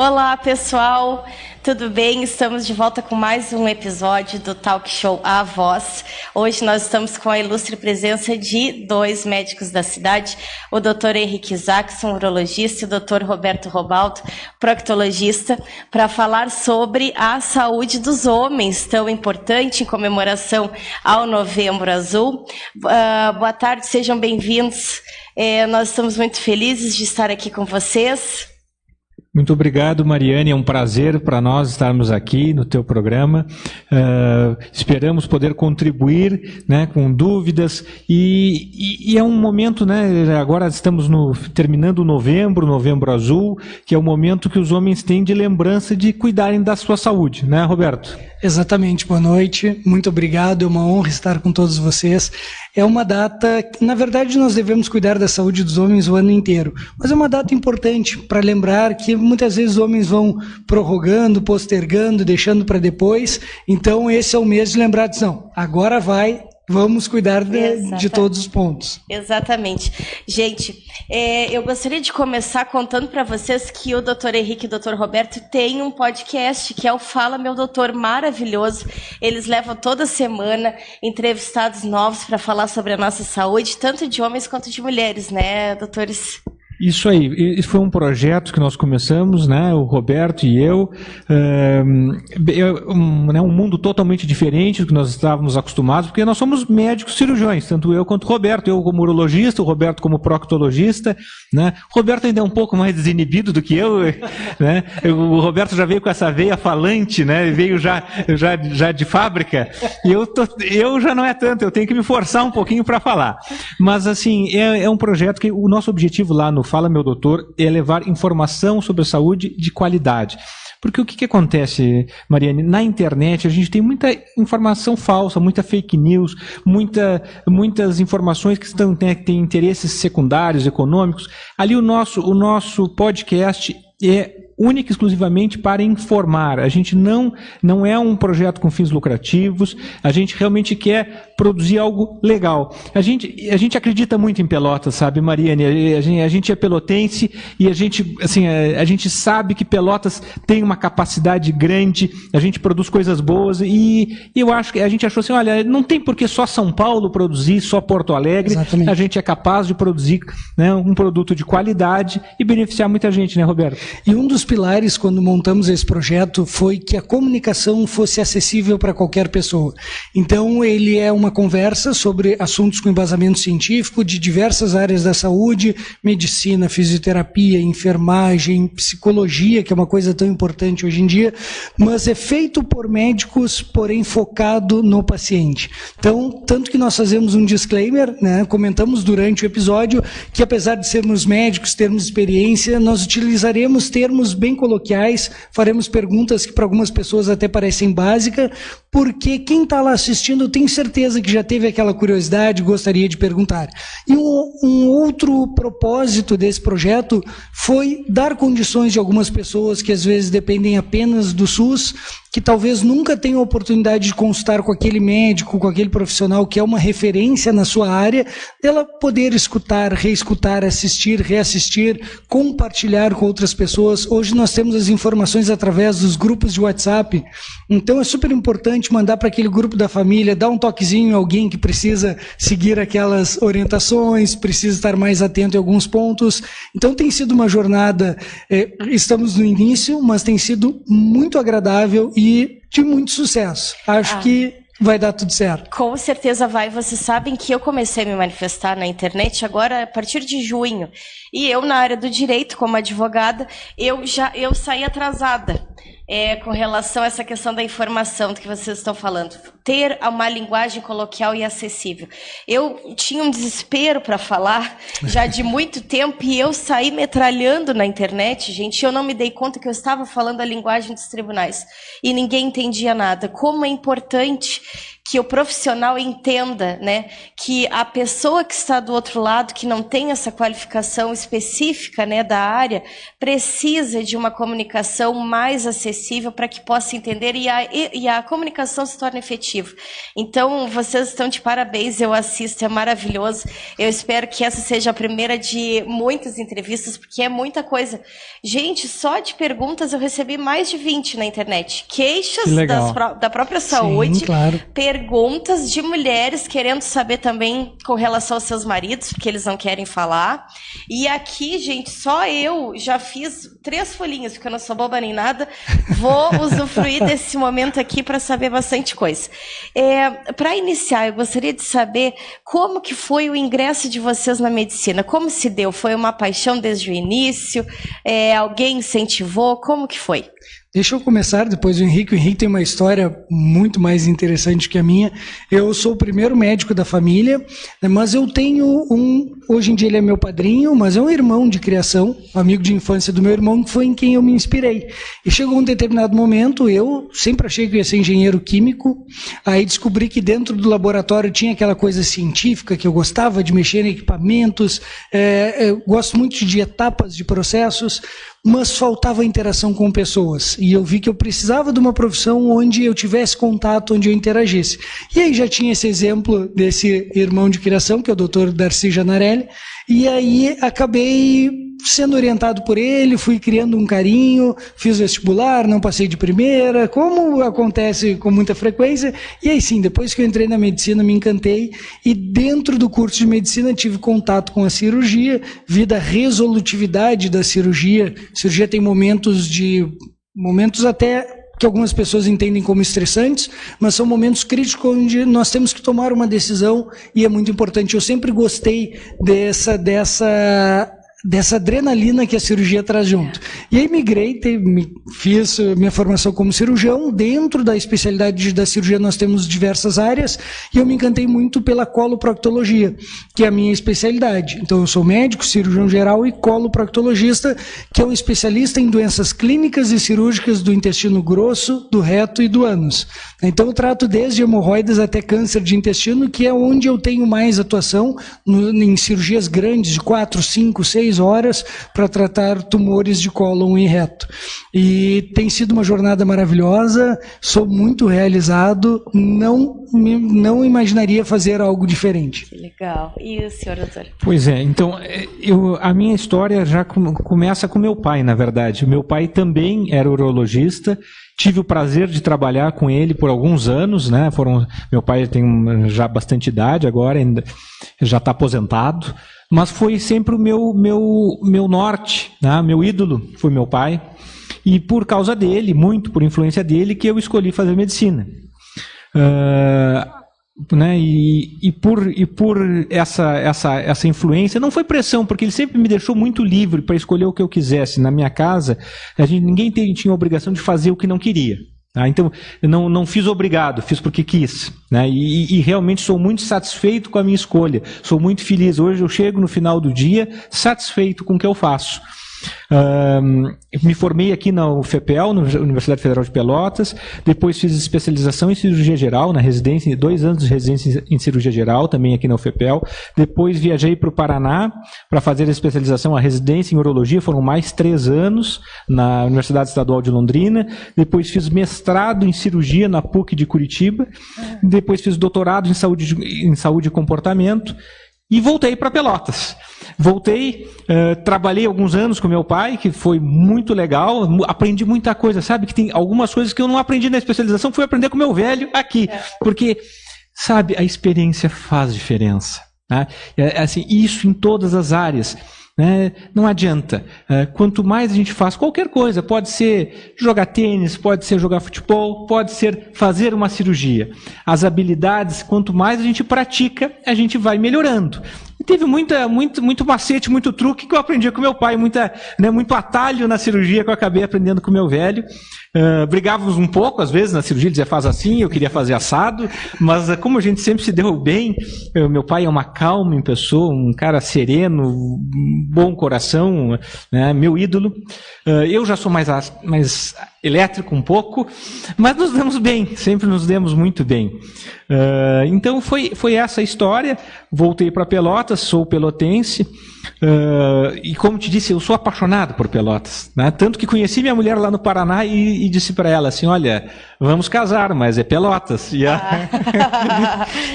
Olá, pessoal, tudo bem? Estamos de volta com mais um episódio do Talk Show A Voz. Hoje nós estamos com a ilustre presença de dois médicos da cidade, o Dr. Henrique Isaacson, urologista, e o Dr. Roberto Robaldo, proctologista, para falar sobre a saúde dos homens, tão importante em comemoração ao Novembro Azul. Boa tarde, sejam bem-vindos. Nós estamos muito felizes de estar aqui com vocês. Muito obrigado, Mariane. É um prazer para nós estarmos aqui no teu programa. Esperamos poder contribuir, né, com dúvidas. E é um momento, né? Agora estamos terminando o Novembro Azul, que é o momento que os homens têm de lembrança de cuidarem da sua saúde, né, Roberto? Exatamente, boa noite, muito obrigado, é uma honra estar com todos vocês. É uma data, na verdade nós devemos cuidar da saúde dos homens o ano inteiro, mas é uma data importante para lembrar que muitas vezes os homens vão prorrogando, postergando, deixando para depois, então esse é o mês de lembrar, não, agora vamos cuidar de todos os pontos. Exatamente. Gente, eu gostaria de começar contando para vocês que o Dr. Henrique e o Dr. Roberto têm um podcast, que é o Fala Meu Doutor, maravilhoso. Eles levam toda semana entrevistados novos para falar sobre a nossa saúde, tanto de homens quanto de mulheres, né, doutores? Isso aí, isso foi um projeto que nós começamos, né, o Roberto e eu, um mundo totalmente diferente do que nós estávamos acostumados, porque nós somos médicos cirurgiões, tanto eu quanto o Roberto, eu como urologista, o Roberto como proctologista, né, o Roberto ainda é um pouco mais desinibido do que eu, né, o Roberto já veio com essa veia falante, né, veio já de fábrica, e eu já não é tanto, eu tenho que me forçar um pouquinho para falar, mas assim, é um projeto que o nosso objetivo lá no Fala Meu Doutor é levar informação sobre a saúde de qualidade. Porque o que acontece, Mariane? Na internet a gente tem muita informação falsa, muita fake news, muitas informações que têm interesses secundários, econômicos. Ali o nosso podcast é única e exclusivamente para informar. A gente não é um projeto com fins lucrativos, a gente realmente quer produzir algo legal. A gente acredita muito em Pelotas, sabe, Mariane? A gente é pelotense e a gente sabe que Pelotas tem uma capacidade grande, a gente produz coisas boas e eu acho que a gente achou assim, olha, não tem por que só São Paulo produzir, só Porto Alegre. Exatamente. A gente é capaz de produzir, né, um produto de qualidade e beneficiar muita gente, né, Roberto? E um dos pilares, quando montamos esse projeto, foi que a comunicação fosse acessível para qualquer pessoa. Então, ele é uma conversa sobre assuntos com embasamento científico de diversas áreas da saúde, medicina, fisioterapia, enfermagem, psicologia, que é uma coisa tão importante hoje em dia, mas é feito por médicos, porém focado no paciente. Então, tanto que nós fazemos um disclaimer, né, comentamos durante o episódio, que apesar de sermos médicos, termos experiência, nós utilizaremos termos bem coloquiais, faremos perguntas que para algumas pessoas até parecem básicas, porque quem está lá assistindo tem certeza que já teve aquela curiosidade, gostaria de perguntar. E um outro propósito desse projeto foi dar condições de algumas pessoas que às vezes dependem apenas do SUS, que talvez nunca tenham a oportunidade de consultar com aquele médico, com aquele profissional que é uma referência na sua área, dela poder escutar, reescutar, assistir, reassistir, compartilhar com outras pessoas. Hoje nós temos as informações através dos grupos de WhatsApp, então é super importante mandar para aquele grupo da família, dar um toquezinho em alguém que precisa seguir aquelas orientações, precisa estar mais atento em alguns pontos. Então tem sido uma jornada, estamos no início, mas tem sido muito agradável e de muito sucesso. Acho que vai dar tudo certo. Com certeza vai. Vocês sabem que eu comecei a me manifestar na internet agora a partir de junho. E eu, na área do direito, como advogada, eu saí atrasada. Com relação a essa questão da informação do que vocês estão falando, ter uma linguagem coloquial e acessível. Eu tinha um desespero para falar já de muito tempo e eu saí metralhando na internet, gente, eu não me dei conta que eu estava falando a linguagem dos tribunais e ninguém entendia nada. Como é importante que o profissional entenda, né, que a pessoa que está do outro lado, que não tem essa qualificação específica, né, da área, precisa de uma comunicação mais acessível para que possa entender e a comunicação se torne efetiva. Então, vocês estão de parabéns, eu assisto, é maravilhoso. Eu espero que essa seja a primeira de muitas entrevistas, porque é muita coisa. Gente, só de perguntas eu recebi mais de 20 na internet. Queixas da própria saúde, sim, claro. Perguntas de mulheres querendo saber também com relação aos seus maridos, porque eles não querem falar. E aqui, gente, só eu já fiz 3 folhinhas, porque eu não sou boba nem nada. Vou usufruir desse momento aqui para saber bastante coisa. Para iniciar, eu gostaria de saber como que foi o ingresso de vocês na medicina. Como se deu? Foi uma paixão desde o início? Alguém incentivou? Como que foi? Deixa eu começar, depois o Henrique. O Henrique tem uma história muito mais interessante que a minha. Eu sou o primeiro médico da família, mas eu tenho hoje em dia ele é meu padrinho, mas é um irmão de criação, amigo de infância do meu irmão, que foi em quem eu me inspirei. E chegou um determinado momento, eu sempre achei que eu ia ser engenheiro químico, aí descobri que dentro do laboratório tinha aquela coisa científica, que eu gostava de mexer em equipamentos, eu gosto muito de etapas de processos, mas faltava interação com pessoas. E eu vi que eu precisava de uma profissão onde eu tivesse contato, onde eu interagisse. E aí já tinha esse exemplo desse irmão de criação, que é o Dr. Darcy Janarelli, e aí acabei sendo orientado por ele, fui criando um carinho, fiz vestibular, não passei de primeira, como acontece com muita frequência, e aí sim, depois que eu entrei na medicina, me encantei, e dentro do curso de medicina tive contato com a cirurgia, vi da resolutividade da cirurgia. A cirurgia tem momentos até que algumas pessoas entendem como estressantes, mas são momentos críticos onde nós temos que tomar uma decisão, e é muito importante. Eu sempre gostei dessa adrenalina que a cirurgia traz junto. E aí migrei, fiz minha formação como cirurgião. Dentro da especialidade da cirurgia nós temos diversas áreas, e eu me encantei muito pela coloproctologia, que é a minha especialidade. Então eu sou médico, cirurgião geral e coloproctologista, que é um especialista em doenças clínicas e cirúrgicas do intestino grosso, do reto e do ânus. Então eu trato desde hemorroidas até câncer de intestino, que é onde eu tenho mais atuação, em cirurgias grandes de 4, 5, 6 horas para tratar tumores de cólon e reto. E tem sido uma jornada maravilhosa, sou muito realizado, não imaginaria fazer algo diferente. Que legal. E o senhor, doutor? Pois é, então, a minha história já começa com meu pai, na verdade. O meu pai também era urologista, tive o prazer de trabalhar com ele por alguns anos, né? Meu pai tem já bastante idade agora, ainda já está aposentado, mas foi sempre o meu norte, né? Meu ídolo foi meu pai, e por causa dele, muito por influência dele, que eu escolhi fazer medicina. Né? E por essa influência, não foi pressão, porque ele sempre me deixou muito livre para escolher o que eu quisesse. Na minha casa, ninguém tinha a obrigação de fazer o que não queria. Tá? Então, eu não fiz obrigado, fiz porque quis. Né? E realmente sou muito satisfeito com a minha escolha. Sou muito feliz. Hoje eu chego no final do dia satisfeito com o que eu faço. Me formei aqui na UFPEL, na Universidade Federal de Pelotas, depois fiz especialização em cirurgia geral, na residência, 2 anos de residência em cirurgia geral, também aqui na UFPEL. Depois viajei para o Paraná para fazer a especialização, a residência em urologia, foram mais 3 anos na Universidade Estadual de Londrina. Depois fiz mestrado em cirurgia na PUC de Curitiba. Depois fiz doutorado em saúde e comportamento. E voltei para Pelotas. Trabalhei alguns anos com meu pai, que foi muito legal, aprendi muita coisa, sabe? Que tem algumas coisas que eu não aprendi na especialização, fui aprender com meu velho aqui. Porque, sabe, a experiência faz diferença. Né? Assim, isso em todas as áreas. Né? Não adianta. Quanto mais a gente faz qualquer coisa, pode ser jogar tênis, pode ser jogar futebol, pode ser fazer uma cirurgia. As habilidades, quanto mais a gente pratica, a gente vai melhorando. E teve muito macete, muito truque que eu aprendi com meu pai, muito atalho na cirurgia que eu acabei aprendendo com meu velho. Brigávamos um pouco, às vezes, na cirurgia, ele dizia, faz assim, eu queria fazer assado, mas como a gente sempre se deu bem, meu pai é uma calma em pessoa, um cara sereno, bom coração, né, meu ídolo. Eu já sou mais elétrico um pouco, mas nos damos bem, sempre nos demos muito bem. Então foi essa a história. Voltei para Pelotas, sou pelotense, e como te disse, eu sou apaixonado por Pelotas, né? Tanto que conheci minha mulher lá no Paraná e disse para ela assim, olha, vamos casar, mas é Pelotas.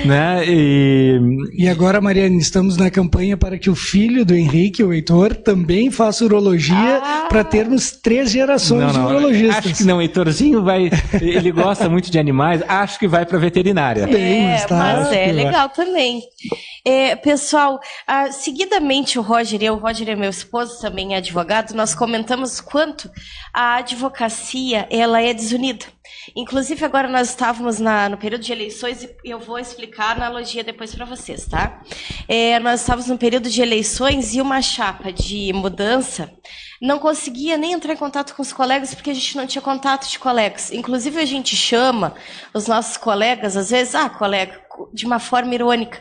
Né? E agora, Mariane, estamos na campanha para que o filho do Henrique, o Heitor, também faça urologia, para termos 3 gerações de urologistas. Acho que não, o Heitorzinho ele gosta muito de animais, acho que vai para veterinária. Mas é legal também. Pessoal, seguidamente o Roger é meu esposo, também é advogado, nós comentamos quanto a advocacia ela é desunida. Inclusive agora nós estávamos no período de eleições e eu vou explicar a analogia depois para vocês, tá? Nós estávamos no período de eleições e uma chapa de mudança não conseguia nem entrar em contato com os colegas porque a gente não tinha contato de colegas. Inclusive a gente chama os nossos colegas, às vezes, colega, de uma forma irônica.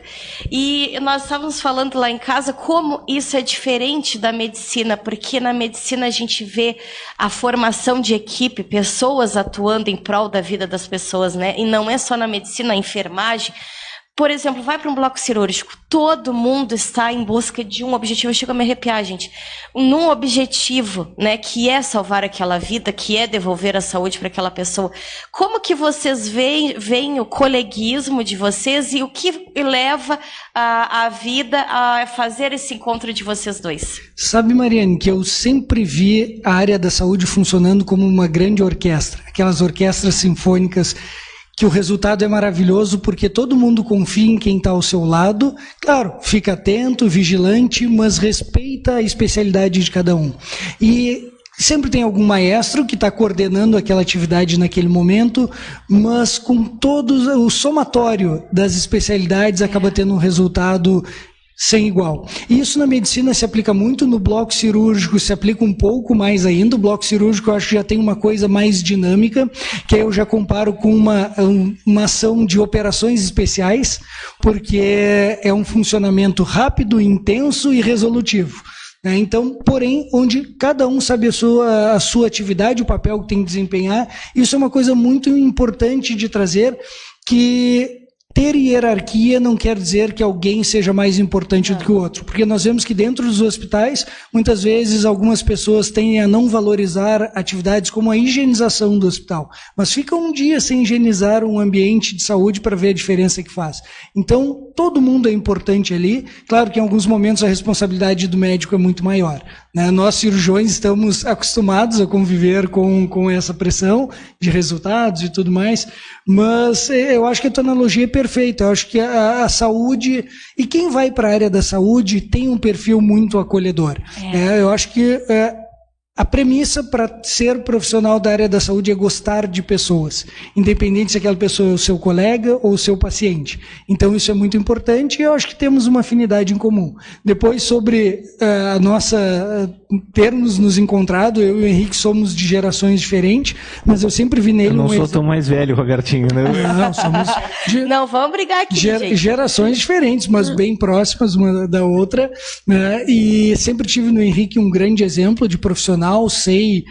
E nós estávamos falando lá em casa como isso é diferente da medicina, porque na medicina a gente vê a formação de equipe, pessoas atuando em prol da vida das pessoas, né? E não é só na medicina, a enfermagem. Por exemplo, vai para um bloco cirúrgico, todo mundo está em busca de um objetivo, eu chego a me arrepiar, gente, num objetivo, né, que é salvar aquela vida, que é devolver a saúde para aquela pessoa. Como que vocês veem o coleguismo de vocês e o que leva a vida a fazer esse encontro de vocês dois? Sabe, Mariane, que eu sempre vi a área da saúde funcionando como uma grande orquestra, aquelas orquestras sinfônicas, que o resultado é maravilhoso porque todo mundo confia em quem está ao seu lado. Claro, fica atento, vigilante, mas respeita a especialidade de cada um. E sempre tem algum maestro que está coordenando aquela atividade naquele momento, mas com todo o somatório das especialidades acaba tendo um resultado sem igual. E isso na medicina se aplica muito, no bloco cirúrgico se aplica um pouco mais ainda. O bloco cirúrgico eu acho que já tem uma coisa mais dinâmica, que eu já comparo com uma ação de operações especiais, porque é um funcionamento rápido, intenso e resolutivo. Então, porém, onde cada um sabe a sua atividade, o papel que tem que desempenhar, isso é uma coisa muito importante de trazer, que ter hierarquia não quer dizer que alguém seja mais importante do que o outro, porque nós vemos que dentro dos hospitais, muitas vezes algumas pessoas tendem a não valorizar atividades como a higienização do hospital, mas fica um dia sem higienizar um ambiente de saúde para ver a diferença que faz. Então, todo mundo é importante ali, claro que em alguns momentos a responsabilidade do médico é muito maior, né? Nós cirurgiões estamos acostumados a conviver com essa pressão de resultados e tudo mais, mas eu acho que a tua analogia é perfeita. Eu acho que a saúde, e quem vai para a área da saúde tem um perfil muito acolhedor. Eu acho que a premissa para ser profissional da área da saúde é gostar de pessoas, independente se aquela pessoa é o seu colega ou o seu paciente. Então isso é muito importante e eu acho que temos uma afinidade em comum. Depois, sobre a nossa termos nos encontrado, eu e o Henrique somos de gerações diferentes, mas eu sempre vi nele... Eu não sou tão mais velho, Robertinho, né? Não, somos... Não, vamos brigar aqui, gente. Gerações diferentes, mas bem próximas uma da outra, né? E sempre tive no Henrique um grande exemplo de profissional, sei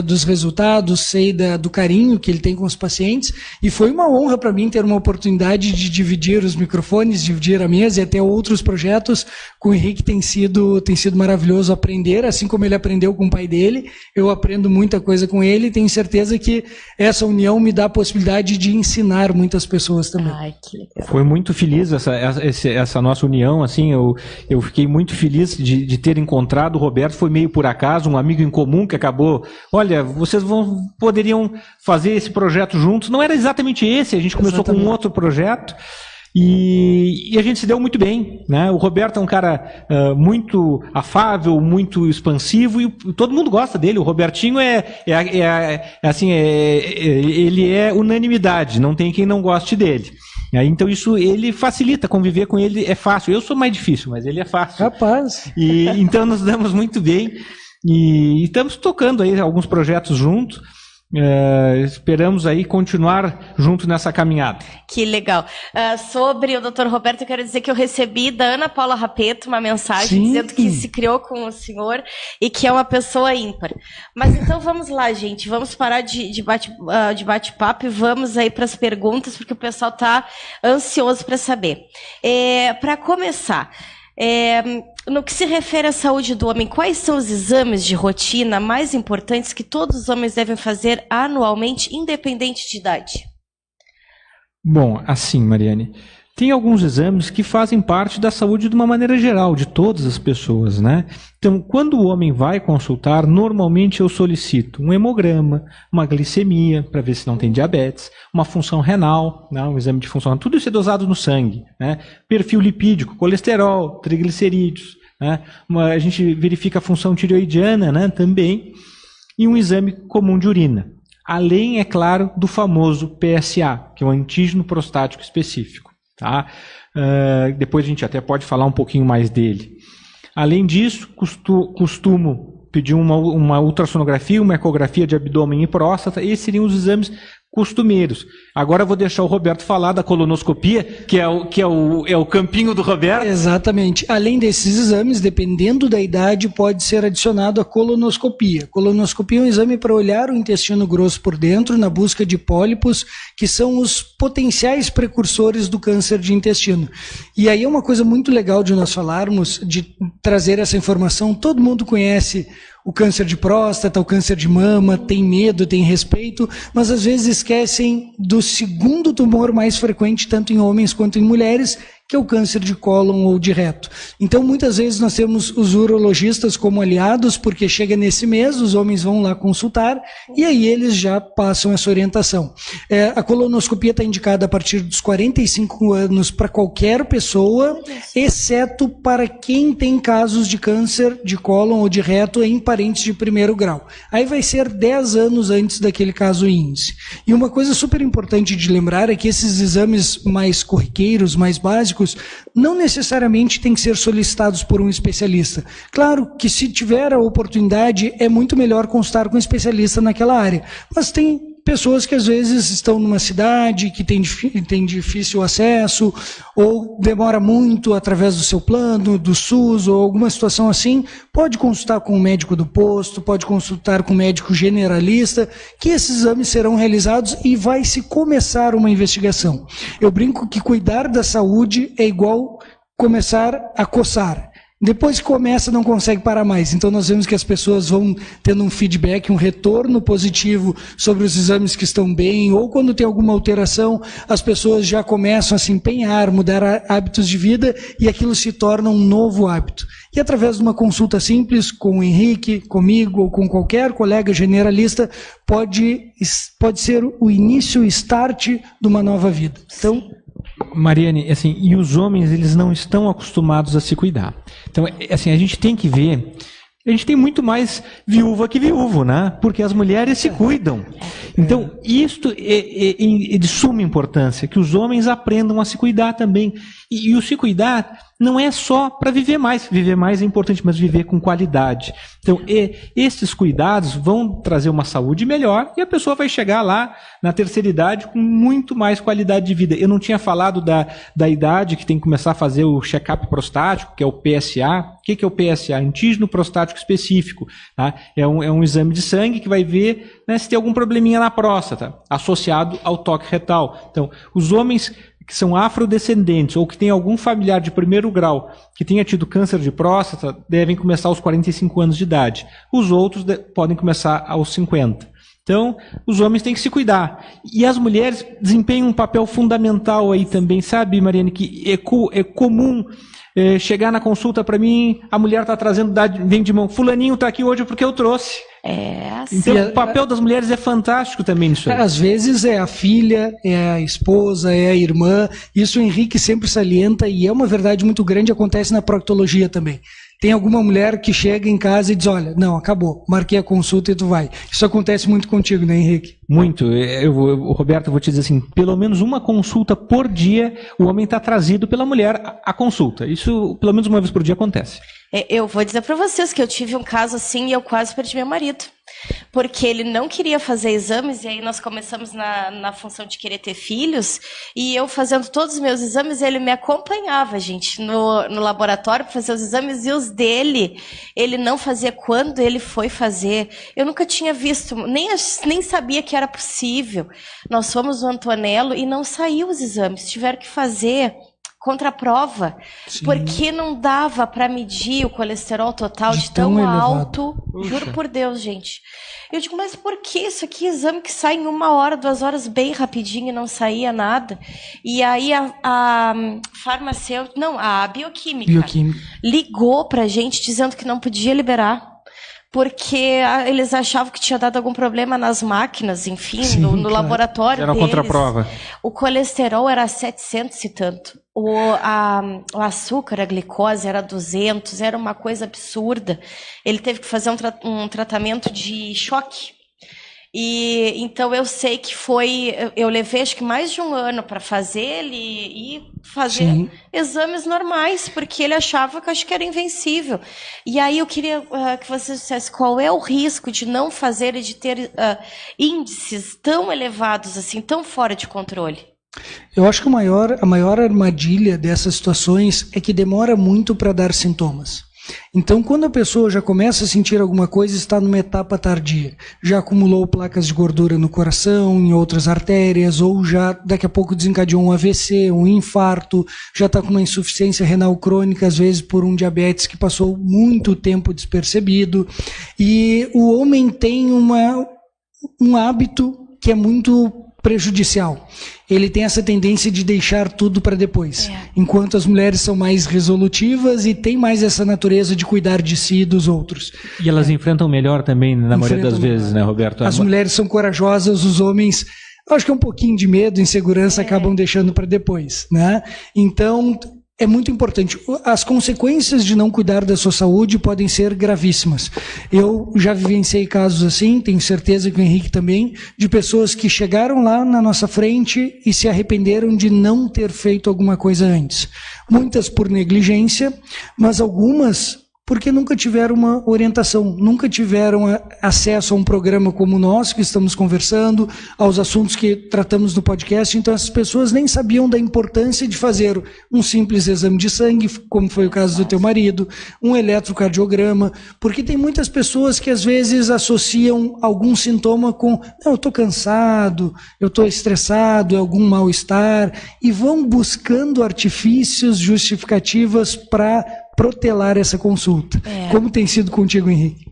dos resultados, sei do carinho que ele tem com os pacientes, e foi uma honra para mim ter uma oportunidade de dividir os microfones, dividir a mesa e até outros projetos com o Henrique. Tem sido maravilhoso aprender, assim como ele aprendeu com o pai dele, eu aprendo muita coisa com ele e tenho certeza que essa união me dá a possibilidade de ensinar muitas pessoas também. Ai, que legal. Foi muito feliz essa nossa união, assim, eu fiquei muito feliz de ter encontrado o Roberto, foi meio por acaso, um amigo em comum que acabou, olha, vocês poderiam fazer esse projeto juntos, não era exatamente esse, a gente começou com um outro projeto, e a gente se deu muito bem, né? O Roberto é um cara muito afável, muito expansivo, e todo mundo gosta dele. O Robertinho ele é unanimidade, não tem quem não goste dele. Então isso, ele facilita, conviver com ele é fácil. Eu sou mais difícil, mas ele é fácil. Capaz. Então nos damos muito bem, e estamos tocando aí alguns projetos juntos. esperamos aí continuar junto nessa caminhada. Que legal. Sobre o Dr. Roberto, eu quero dizer que eu recebi da Ana Paula Rapeto uma mensagem dizendo que se criou com o senhor e que é uma pessoa ímpar. Mas então vamos lá, gente. Vamos parar de bate-papo e vamos aí para as perguntas, porque o pessoal está ansioso para saber. Para começar, no que se refere à saúde do homem, quais são os exames de rotina mais importantes que todos os homens devem fazer anualmente, independente de idade? Bom, assim, Mariane, tem alguns exames que fazem parte da saúde de uma maneira geral, de todas as pessoas, né? Então, quando o homem vai consultar, normalmente eu solicito um hemograma, uma glicemia, para ver se não tem diabetes, uma função renal, né? Um exame de função renal, tudo isso é dosado no sangue, né? Perfil lipídico, colesterol, triglicerídeos, né? A gente verifica a função tireoidiana, né? Também, e um exame comum de urina. Além, é claro, do famoso PSA, que é o antígeno prostático específico. Tá? Depois a gente até pode falar um pouquinho mais dele. Além disso, costumo pedir uma ultrassonografia, uma ecografia de abdômen e próstata. Esses seriam os exames costumeiros. Agora eu vou deixar o Roberto falar da colonoscopia, que é o campinho do Roberto. Exatamente. Além desses exames, dependendo da idade, pode ser adicionado a colonoscopia. Colonoscopia é um exame para olhar o intestino grosso por dentro na busca de pólipos, que são os potenciais precursores do câncer de intestino. E aí é uma coisa muito legal de nós falarmos, de trazer essa informação. Todo mundo conhece o câncer de próstata, o câncer de mama, tem medo, tem respeito, mas às vezes esquecem do segundo tumor mais frequente, tanto em homens quanto em mulheres, que é o câncer de cólon ou de reto. Então, muitas vezes nós temos os urologistas como aliados, porque chega nesse mês, os homens vão lá consultar, e aí eles já passam essa orientação. A colonoscopia está indicada a partir dos 45 anos para qualquer pessoa, exceto para quem tem casos de câncer de cólon ou de reto em parentes de primeiro grau. Aí vai ser 10 anos antes daquele caso índice. E uma coisa super importante de lembrar é que esses exames mais corriqueiros, mais básicos, não necessariamente têm que ser solicitados por um especialista. Claro que se tiver a oportunidade, é muito melhor consultar com um especialista naquela área. Mas tem pessoas que às vezes estão numa cidade que tem difícil acesso, ou demora muito através do seu plano, do SUS, ou alguma situação assim, pode consultar com o médico do posto, pode consultar com o médico generalista, que esses exames serão realizados e vai se começar uma investigação. Eu brinco que cuidar da saúde é igual começar a coçar. Depois que começa, não consegue parar mais. Então nós vemos que as pessoas vão tendo um feedback, um retorno positivo sobre os exames que estão bem, ou quando tem alguma alteração, as pessoas já começam a se empenhar, mudar hábitos de vida, e aquilo se torna um novo hábito. E através de uma consulta simples com o Henrique, comigo ou com qualquer colega generalista, pode ser o início, o start de uma nova vida. Então, Mariane, assim, e os homens, eles não estão acostumados a se cuidar. Então, assim, a gente tem que ver, a gente tem muito mais viúva que viúvo, né? Porque as mulheres se cuidam. Então, isto é de suma importância, que os homens aprendam a se cuidar também. E o se cuidar não é só para viver mais é importante, mas viver com qualidade. Então, esses cuidados vão trazer uma saúde melhor e a pessoa vai chegar lá na terceira idade com muito mais qualidade de vida. Eu não tinha falado da idade que tem que começar a fazer o check-up prostático, que é o PSA. O que é o PSA? Antígeno prostático específico. Tá? É um exame de sangue que vai ver, né, se tem algum probleminha na próstata, associado ao toque retal. Então, os homens que são afrodescendentes ou que têm algum familiar de primeiro grau que tenha tido câncer de próstata, devem começar aos 45 anos de idade. Os outros podem começar aos 50. Então, os homens têm que se cuidar. E as mulheres desempenham um papel fundamental aí também, sabe, Mariane, que é comum chegar na consulta para mim, a mulher está trazendo, vem de mão, fulaninho está aqui hoje porque eu trouxe. Assim. Então, o papel das mulheres é fantástico também nisso aí. Às vezes é a filha, é a esposa, é a irmã. Isso o Henrique sempre salienta e é uma verdade muito grande, acontece na proctologia também. Tem alguma mulher que chega em casa e diz, olha, não, acabou, marquei a consulta e tu vai. Isso acontece muito contigo, né, Henrique? Muito. Roberto, eu vou te dizer assim, pelo menos uma consulta por dia, o homem está trazido pela mulher à consulta. Isso, pelo menos uma vez por dia, acontece. Eu vou dizer para vocês que eu tive um caso assim e eu quase perdi meu marido. Porque ele não queria fazer exames, e aí nós começamos na função de querer ter filhos, e eu fazendo todos os meus exames, ele me acompanhava, gente, no laboratório para fazer os exames, e os dele, ele não fazia quando ele foi fazer. Eu nunca tinha visto, nem sabia que era possível. Nós fomos no Antonello e não saiu os exames, tiveram que fazer contra a prova, porque não dava para medir o colesterol total de tão alto. Juro por Deus, gente. Eu digo, mas por que isso aqui? Exame que sai em 1 hora, 2 horas, bem rapidinho, e não saía nada. E aí a farmacêutica, não, a bioquímica ligou pra gente dizendo que não podia liberar, porque eles achavam que tinha dado algum problema nas máquinas, enfim, no laboratório deles. Era contraprova. O colesterol era 700 e tanto. O açúcar, a glicose era 200, era uma coisa absurda. Ele teve que fazer um tratamento de choque. E então eu sei que eu levei acho que mais de 1 ano para fazer ele e fazer exames normais, porque ele achava que acho que era invencível. E aí eu queria que você dissesse qual é o risco de não fazer e de ter índices tão elevados assim, tão fora de controle. Eu acho que a maior armadilha dessas situações é que demora muito para dar sintomas. Então, quando a pessoa já começa a sentir alguma coisa, está numa etapa tardia. Já acumulou placas de gordura no coração, em outras artérias, ou já daqui a pouco desencadeou um AVC, um infarto, já está com uma insuficiência renal crônica, às vezes por um diabetes que passou muito tempo despercebido. E o homem tem um hábito que é muito prejudicial. Ele tem essa tendência de deixar tudo para depois, enquanto as mulheres são mais resolutivas e têm mais essa natureza de cuidar de si e dos outros. E elas enfrentam melhor também, na maioria das vezes, né, Roberto? As mulheres são corajosas, os homens, acho que um pouquinho de medo, insegurança, acabam deixando para depois, né? Então, é muito importante. As consequências de não cuidar da sua saúde podem ser gravíssimas. Eu já vivenciei casos assim, tenho certeza que o Henrique também, de pessoas que chegaram lá na nossa frente e se arrependeram de não ter feito alguma coisa antes. Muitas por negligência, mas algumas porque nunca tiveram uma orientação, nunca tiveram acesso a um programa como o nosso, que estamos conversando, aos assuntos que tratamos no podcast. Então, essas pessoas nem sabiam da importância de fazer um simples exame de sangue, como foi o caso do teu marido, um eletrocardiograma, porque tem muitas pessoas que às vezes associam algum sintoma com, não, eu estou cansado, eu estou estressado, é algum mal-estar, e vão buscando artifícios, justificativas para protelar essa consulta. Como tem sido contigo, Henrique?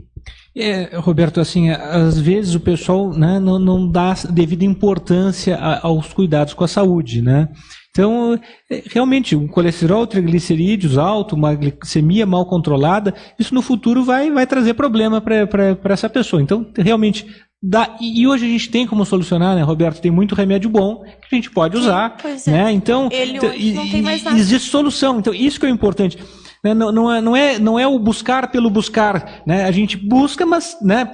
Roberto, assim, às vezes o pessoal, né, não dá devida importância aos cuidados com a saúde, né? Então, realmente, um colesterol, triglicerídeos alto, uma glicemia mal controlada, isso no futuro vai trazer problema para essa pessoa. Então, realmente, e hoje a gente tem como solucionar, né, Roberto? Tem muito remédio bom que a gente pode usar, né? Então, hoje não tem mais nada. Existe solução. Então, isso que é importante. Não é o buscar pelo buscar, né? A gente busca, mas, né,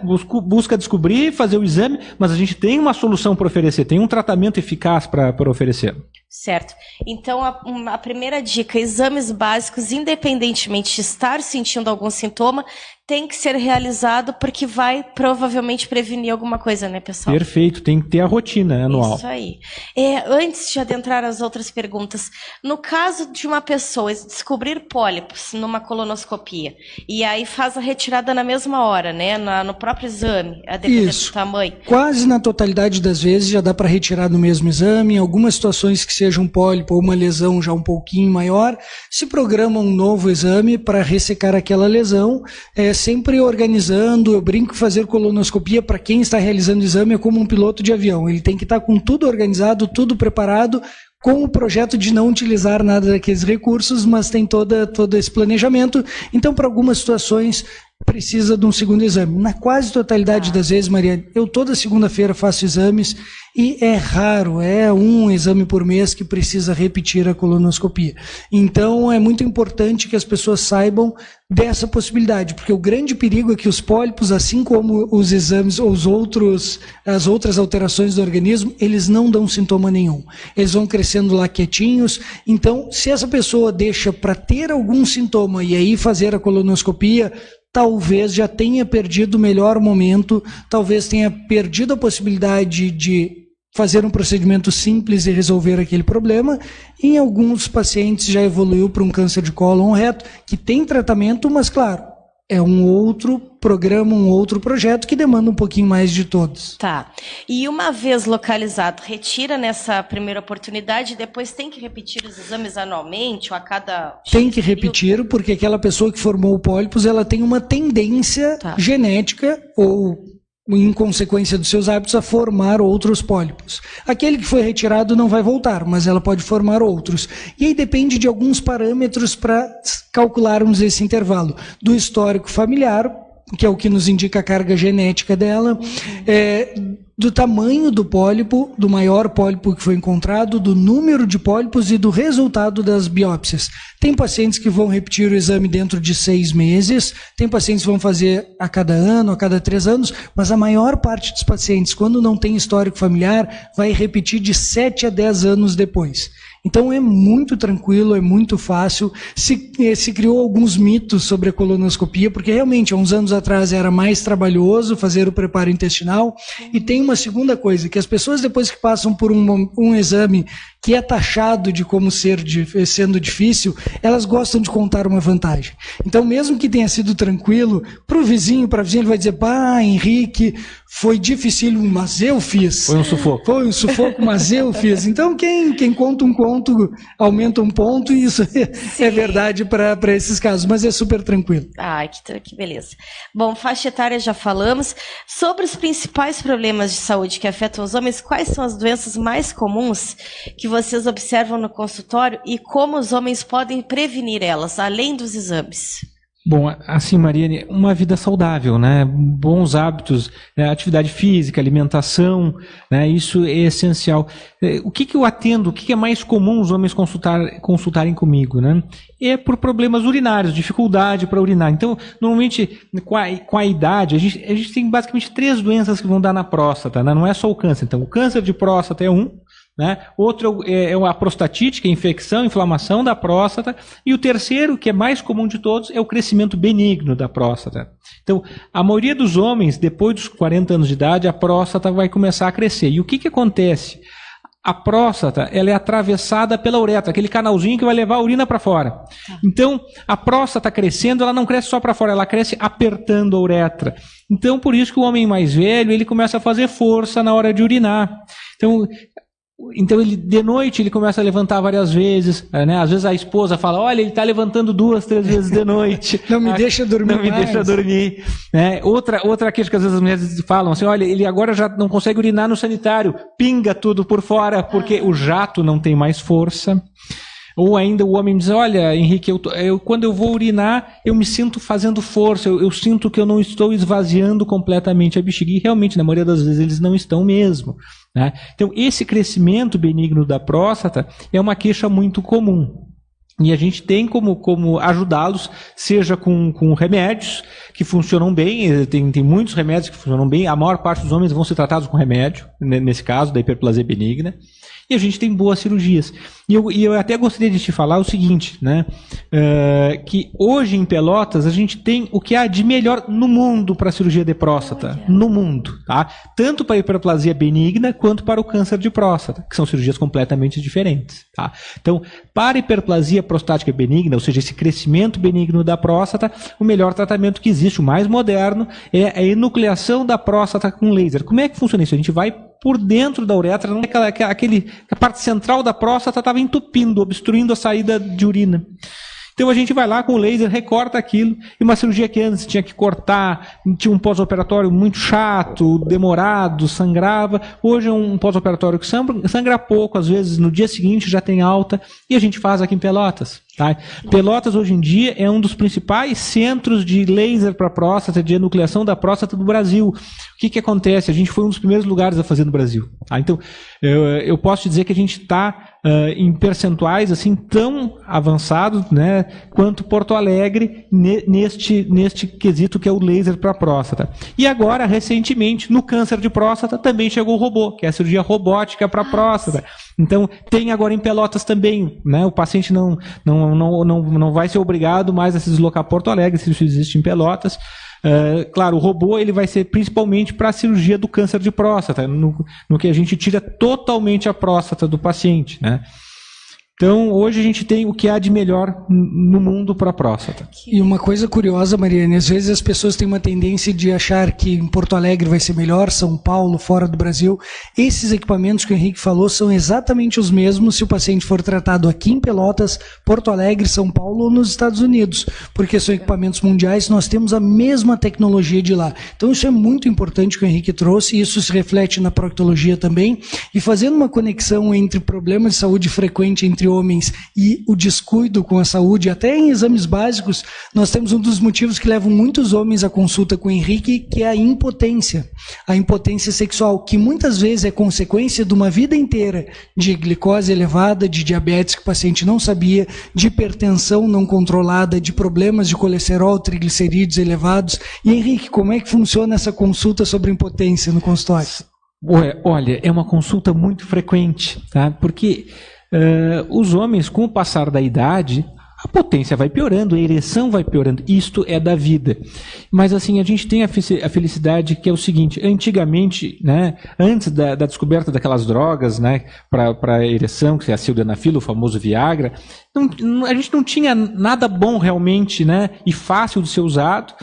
busca descobrir, fazer o exame, mas a gente tem uma solução para oferecer, tem um tratamento eficaz para oferecer. Certo. Então, a primeira dica, exames básicos, independentemente de estar sentindo algum sintoma, tem que ser realizado porque vai provavelmente prevenir alguma coisa, né, pessoal? Perfeito, tem que ter a rotina anual. Isso aí. Antes de adentrar as outras perguntas, no caso de uma pessoa descobrir pólipos numa colonoscopia, e aí faz a retirada na mesma hora, né, no próprio exame, a depender do tamanho. Quase na totalidade das vezes já dá para retirar no mesmo exame. Em algumas situações que seja um pólipo ou uma lesão já um pouquinho maior, se programa um novo exame para ressecar aquela lesão, sempre organizando. Eu brinco que fazer colonoscopia para quem está realizando o exame é como um piloto de avião, ele tem que estar com tudo organizado, tudo preparado, com o projeto de não utilizar nada daqueles recursos, mas tem todo esse planejamento. Então, para algumas situações, precisa de um segundo exame. Na quase totalidade das vezes, Mariane, eu toda segunda-feira faço exames e é raro, é um exame por mês que precisa repetir a colonoscopia. Então é muito importante que as pessoas saibam dessa possibilidade, porque o grande perigo é que os pólipos, assim como os exames ou as outras alterações do organismo, eles não dão sintoma nenhum. Eles vão crescendo lá quietinhos. Então, se essa pessoa deixa para ter algum sintoma e aí fazer a colonoscopia, talvez já tenha perdido o melhor momento, talvez tenha perdido a possibilidade de fazer um procedimento simples e resolver aquele problema. Em alguns pacientes já evoluiu para um câncer de cólon reto, que tem tratamento, mas claro, é um outro programa, um outro projeto que demanda um pouquinho mais de todos. Tá. E uma vez localizado, retira nessa primeira oportunidade e depois tem que repetir os exames anualmente ou a cada... Tem que repetir, porque aquela pessoa que formou o pólipos, ela tem uma tendência genética ou em consequência dos seus hábitos, a formar outros pólipos. Aquele que foi retirado não vai voltar, mas ela pode formar outros. E aí depende de alguns parâmetros para calcularmos esse intervalo. Do histórico familiar, que é o que nos indica a carga genética dela, do tamanho do pólipo, do maior pólipo que foi encontrado, do número de pólipos e do resultado das biópsias. Tem pacientes que vão repetir o exame dentro de 6 meses, tem pacientes que vão fazer a cada ano, a cada 3 anos, mas a maior parte dos pacientes, quando não tem histórico familiar, vai repetir de 7 a 10 anos depois. Então é muito tranquilo, é muito fácil. Se criou alguns mitos sobre a colonoscopia, porque realmente há uns anos atrás era mais trabalhoso fazer o preparo intestinal. E tem uma segunda coisa, que as pessoas depois que passam por um exame que é taxado de como sendo difícil, elas gostam de contar uma vantagem. Então mesmo que tenha sido tranquilo, para o vizinho, para a vizinha, ele vai dizer, pá, Henrique, foi difícil, mas eu fiz. Foi um sufoco. Foi um sufoco, mas eu fiz. Então quem conta um conto, aumenta um ponto, e isso é verdade para esses casos, mas é super tranquilo. Ai, que beleza. Bom, faixa etária já falamos. Sobre os principais problemas de saúde que afetam os homens, quais são as doenças mais comuns que vocês observam no consultório e como os homens podem prevenir elas, além dos exames? Bom, assim, Mariane, uma vida saudável, né? Bons hábitos, né? Atividade física, alimentação, né? Isso é essencial. O que eu atendo, o que é mais comum os homens consultarem comigo, né? É por problemas urinários, dificuldade para urinar. Então, normalmente, com a idade, a gente tem basicamente 3 doenças que vão dar na próstata, né? Não é só o câncer. Então, o câncer de próstata é um, né? Outro é a prostatite, que é a infecção, inflamação da próstata, e o terceiro, que é mais comum de todos, é o crescimento benigno da próstata. Então, a maioria dos homens, depois dos 40 anos de idade, a próstata vai começar a crescer. E o que acontece? A próstata, ela é atravessada pela uretra, aquele canalzinho que vai levar a urina para fora. Então, a próstata crescendo, ela não cresce só para fora, ela cresce apertando a uretra. Então, por isso que o homem mais velho, ele começa a fazer força na hora de urinar. Então ele, de noite, ele começa a levantar várias vezes, né? Às vezes a esposa fala, olha, ele está levantando 2, 3 vezes de noite. Não me deixa dormir. Não me deixa dormir. Né? Outra queixa que às vezes as mulheres falam assim, olha, ele agora já não consegue urinar no sanitário, pinga tudo por fora, porque o jato não tem mais força. Ou ainda o homem diz, olha, Henrique, quando eu vou urinar, eu me sinto fazendo força, eu sinto que eu não estou esvaziando completamente a bexiga. E realmente, na maioria das vezes, eles não estão mesmo. Né? Então, esse crescimento benigno da próstata é uma queixa muito comum. E a gente tem como ajudá-los, seja com remédios que funcionam bem, tem muitos remédios que funcionam bem, a maior parte dos homens vão ser tratados com remédio, nesse caso, da hiperplasia benigna. E a gente tem boas cirurgias. E eu até gostaria de te falar o seguinte, né? Que hoje em Pelotas a gente tem o que há de melhor no mundo para a cirurgia de próstata. No mundo, tá? Tanto para a hiperplasia benigna quanto para o câncer de próstata, que são cirurgias completamente diferentes, tá? Então, para a hiperplasia prostática benigna, ou seja, esse crescimento benigno da próstata, o melhor tratamento que existe, o mais moderno, é a enucleação da próstata com laser. Como é que funciona isso? A gente vai por dentro da uretra, a parte central da próstata estava entupindo, obstruindo a saída de urina. Então a gente vai lá com o laser, recorta aquilo, e uma cirurgia que antes tinha que cortar, tinha um pós-operatório muito chato, demorado, sangrava, hoje é um pós-operatório que sangra pouco, às vezes no dia seguinte já tem alta, e a gente faz aqui em Pelotas. Tá? Pelotas hoje em dia é um dos principais centros de laser para próstata, de enucleação da próstata do Brasil. O que acontece? A gente foi um dos primeiros lugares a fazer no Brasil. Tá? Então, eu posso te dizer que a gente está em percentuais assim tão avançados, né, quanto Porto Alegre neste quesito que é o laser para próstata. E agora, recentemente, no câncer de próstata também chegou o robô, que é a cirurgia robótica para próstata. Então, tem agora em Pelotas também, né? O paciente não vai ser obrigado mais a se deslocar a Porto Alegre, se isso existe em Pelotas. Claro, o robô ele vai ser principalmente para a cirurgia do câncer de próstata, no que a gente tira totalmente a próstata do paciente, né? Então, hoje a gente tem o que há de melhor no mundo para a próstata. E uma coisa curiosa, Mariane, às vezes as pessoas têm uma tendência de achar que em Porto Alegre vai ser melhor, São Paulo, fora do Brasil. Esses equipamentos que o Henrique falou são exatamente os mesmos se o paciente for tratado aqui em Pelotas, Porto Alegre, São Paulo ou nos Estados Unidos, porque são equipamentos mundiais, nós temos a mesma tecnologia de lá. Então isso é muito importante que o Henrique trouxe, e isso se reflete na proctologia também, e fazendo uma conexão entre problemas de saúde frequente entre homens e o descuido com a saúde, até em exames básicos, nós temos um dos motivos que levam muitos homens à consulta com o Henrique, que é a impotência sexual, que muitas vezes é consequência de uma vida inteira de glicose elevada, de diabetes que o paciente não sabia, de hipertensão não controlada, de problemas de colesterol, triglicerídeos elevados. E Henrique, como é que funciona essa consulta sobre impotência no consultório? Olha, é uma consulta muito frequente, tá? Porque os homens, com o passar da idade, a potência vai piorando, a ereção vai piorando. Isto é da vida. Mas assim, a gente tem a felicidade que é o seguinte: antigamente, né, antes da descoberta daquelas drogas, né, para ereção, que é a sildenafil, o famoso Viagra, a gente não tinha nada bom realmente, né, e fácil de ser usado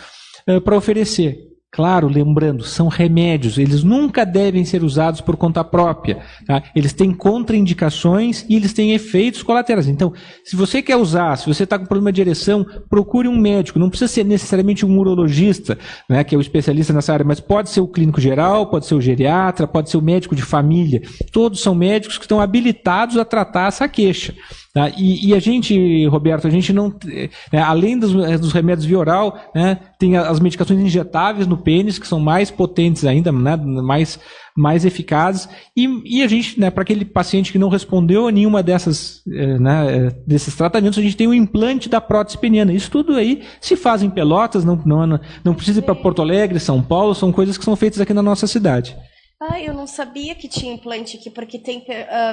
para oferecer. Claro, lembrando, são remédios, eles nunca devem ser usados por conta própria, tá? Eles têm contraindicações e eles têm efeitos colaterais. Então, se você quer usar, se você está com problema de ereção, procure um médico. Não precisa ser necessariamente um urologista, né, que é o especialista nessa área, mas pode ser o clínico geral, pode ser o geriatra, pode ser o médico de família. Todos são médicos que estão habilitados a tratar essa queixa. Tá? E a gente, Roberto, a gente não, além dos remédios via oral, né, tem as medicações injetáveis no pênis, que são mais potentes ainda, né, mais eficazes, e a gente, né, para aquele paciente que não respondeu a nenhuma desses tratamentos, a gente tem o implante da prótese peniana. Isso tudo aí se faz em Pelotas, não precisa ir para Porto Alegre, São Paulo, são coisas que são feitas aqui na nossa cidade. Eu não sabia que tinha implante aqui, porque tem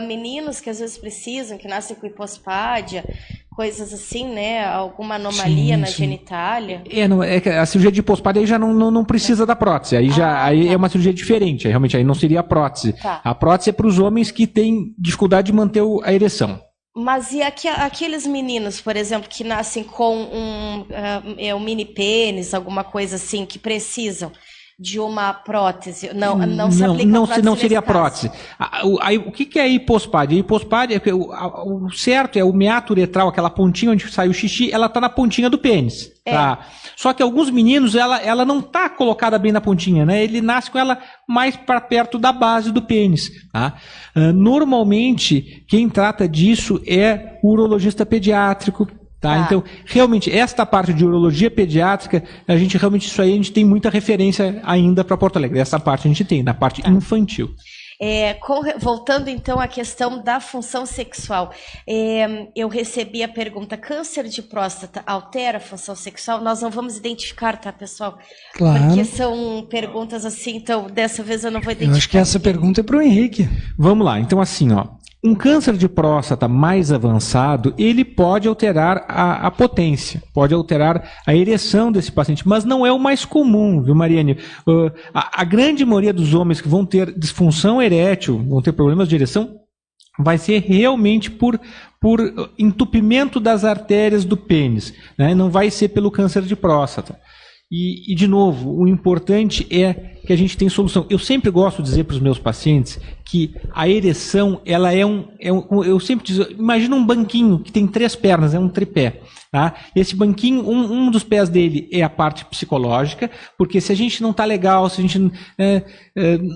meninos que às vezes precisam, que nascem com hipospádia, coisas assim, né? Alguma anomalia na genitália. A cirurgia de hipospádia aí já não precisa da prótese, aí é uma cirurgia diferente, realmente aí não seria a prótese. Tá. A prótese é para os homens que têm dificuldade de manter a ereção. Mas e aqueles meninos, por exemplo, que nascem com um mini pênis, alguma coisa assim, que precisam de uma prótese? Não seria prótese. O que é a hipospádia? A hipospádia, o certo é o meato uretral, aquela pontinha onde sai o xixi, ela está na pontinha do pênis. Tá? Só que alguns meninos, ela não está colocada bem na pontinha, né? Ele nasce com ela mais para perto da base do pênis. Tá? Normalmente, quem trata disso é o urologista pediátrico. Tá? Então, realmente, esta parte de urologia pediátrica, a gente tem muita referência ainda para Porto Alegre. Essa parte a gente tem, na parte infantil. Voltando então à questão da função sexual, eu recebi a pergunta: câncer de próstata altera a função sexual? Nós não vamos identificar, tá, pessoal? Claro. Porque são perguntas assim, então dessa vez eu não vou identificar. Eu acho que essa pergunta é para o Henrique. Vamos lá, então assim, um câncer de próstata mais avançado, ele pode alterar a potência, pode alterar a ereção desse paciente, mas não é o mais comum, viu, Mariane? A grande maioria dos homens que vão ter disfunção erétil, vão ter problemas de ereção, vai ser realmente por entupimento das artérias do pênis, né? Não vai ser pelo câncer de próstata. E, de novo, o importante é que a gente tem solução. Eu sempre gosto de dizer para os meus pacientes que a ereção, ela eu sempre digo, imagina um banquinho que tem 3 pernas, é um tripé. Tá? Esse banquinho, um dos pés dele é a parte psicológica, porque se a gente não está legal, se a gente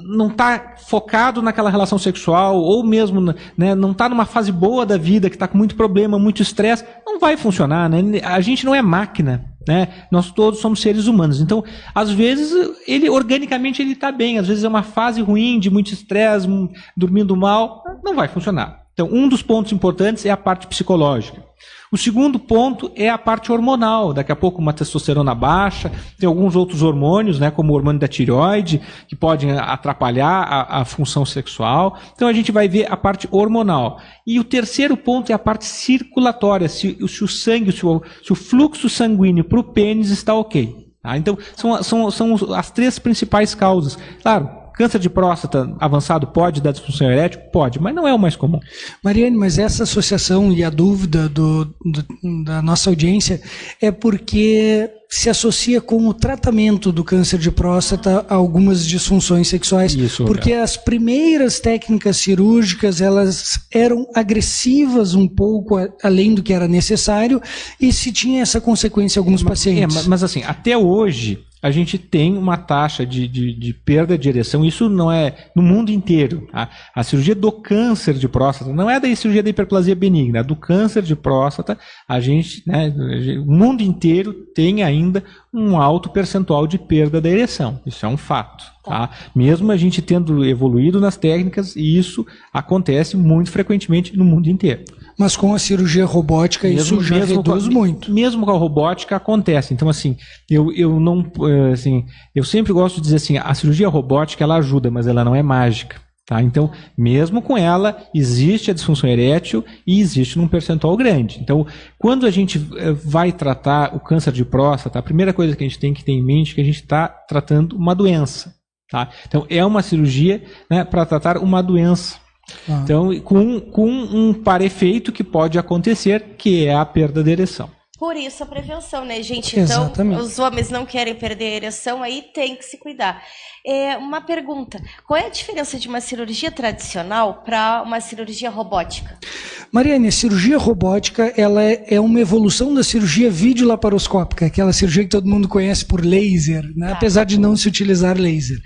não está focado naquela relação sexual, ou mesmo, né, não está numa fase boa da vida, que está com muito problema, muito estresse, não vai funcionar, né? A gente não é máquina, né? Nós todos somos seres humanos. Então, às vezes, organicamente ele está bem, às vezes é uma fase ruim, de muito estresse, dormindo mal, não vai funcionar. Então, um dos pontos importantes é a parte psicológica. O segundo ponto é a parte hormonal. Daqui a pouco uma testosterona baixa, tem alguns outros hormônios, né, como o hormônio da tireoide, que podem atrapalhar a função sexual. Então a gente vai ver a parte hormonal. E o terceiro ponto é a parte circulatória, se o sangue, se o fluxo sanguíneo para o pênis está ok. Tá? Então são as três principais causas. Claro, câncer de próstata avançado pode dar disfunção erétil? Pode, mas não é o mais comum. Mariane, mas essa associação e a dúvida da nossa audiência é porque se associa com o tratamento do câncer de próstata a algumas disfunções sexuais. Isso, porque as primeiras técnicas cirúrgicas, elas eram agressivas um pouco além do que era necessário e se tinha essa consequência em alguns pacientes. Mas assim, até hoje a gente tem uma taxa de perda de ereção, isso não é no mundo inteiro. Tá? A cirurgia do câncer de próstata, não é da cirurgia da hiperplasia benigna, é do câncer de próstata, a gente, né, o mundo inteiro tem ainda um alto percentual de perda da ereção. Isso é um fato. Tá? Mesmo a gente tendo evoluído nas técnicas, e isso acontece muito frequentemente no mundo inteiro. Mas com a cirurgia robótica isso já reduz muito. Mesmo com a robótica acontece. Então, assim, eu sempre gosto de dizer assim, a cirurgia robótica ela ajuda, mas ela não é mágica. Tá? Então, mesmo com ela, existe a disfunção erétil e existe num percentual grande. Então, quando a gente vai tratar o câncer de próstata, a primeira coisa que a gente tem que ter em mente é que a gente está tratando uma doença. Tá? Então, é uma cirurgia, né, para tratar uma doença. Então, com um para-efeito que pode acontecer, que é a perda de ereção. Por isso a prevenção, né, gente? Exatamente. Então, os homens não querem perder a ereção, aí tem que se cuidar. Uma pergunta, qual é a diferença de uma cirurgia tradicional para uma cirurgia robótica? Mariane, a cirurgia robótica ela é uma evolução da cirurgia videolaparoscópica, aquela cirurgia que todo mundo conhece por laser, né? Apesar de não se utilizar laser.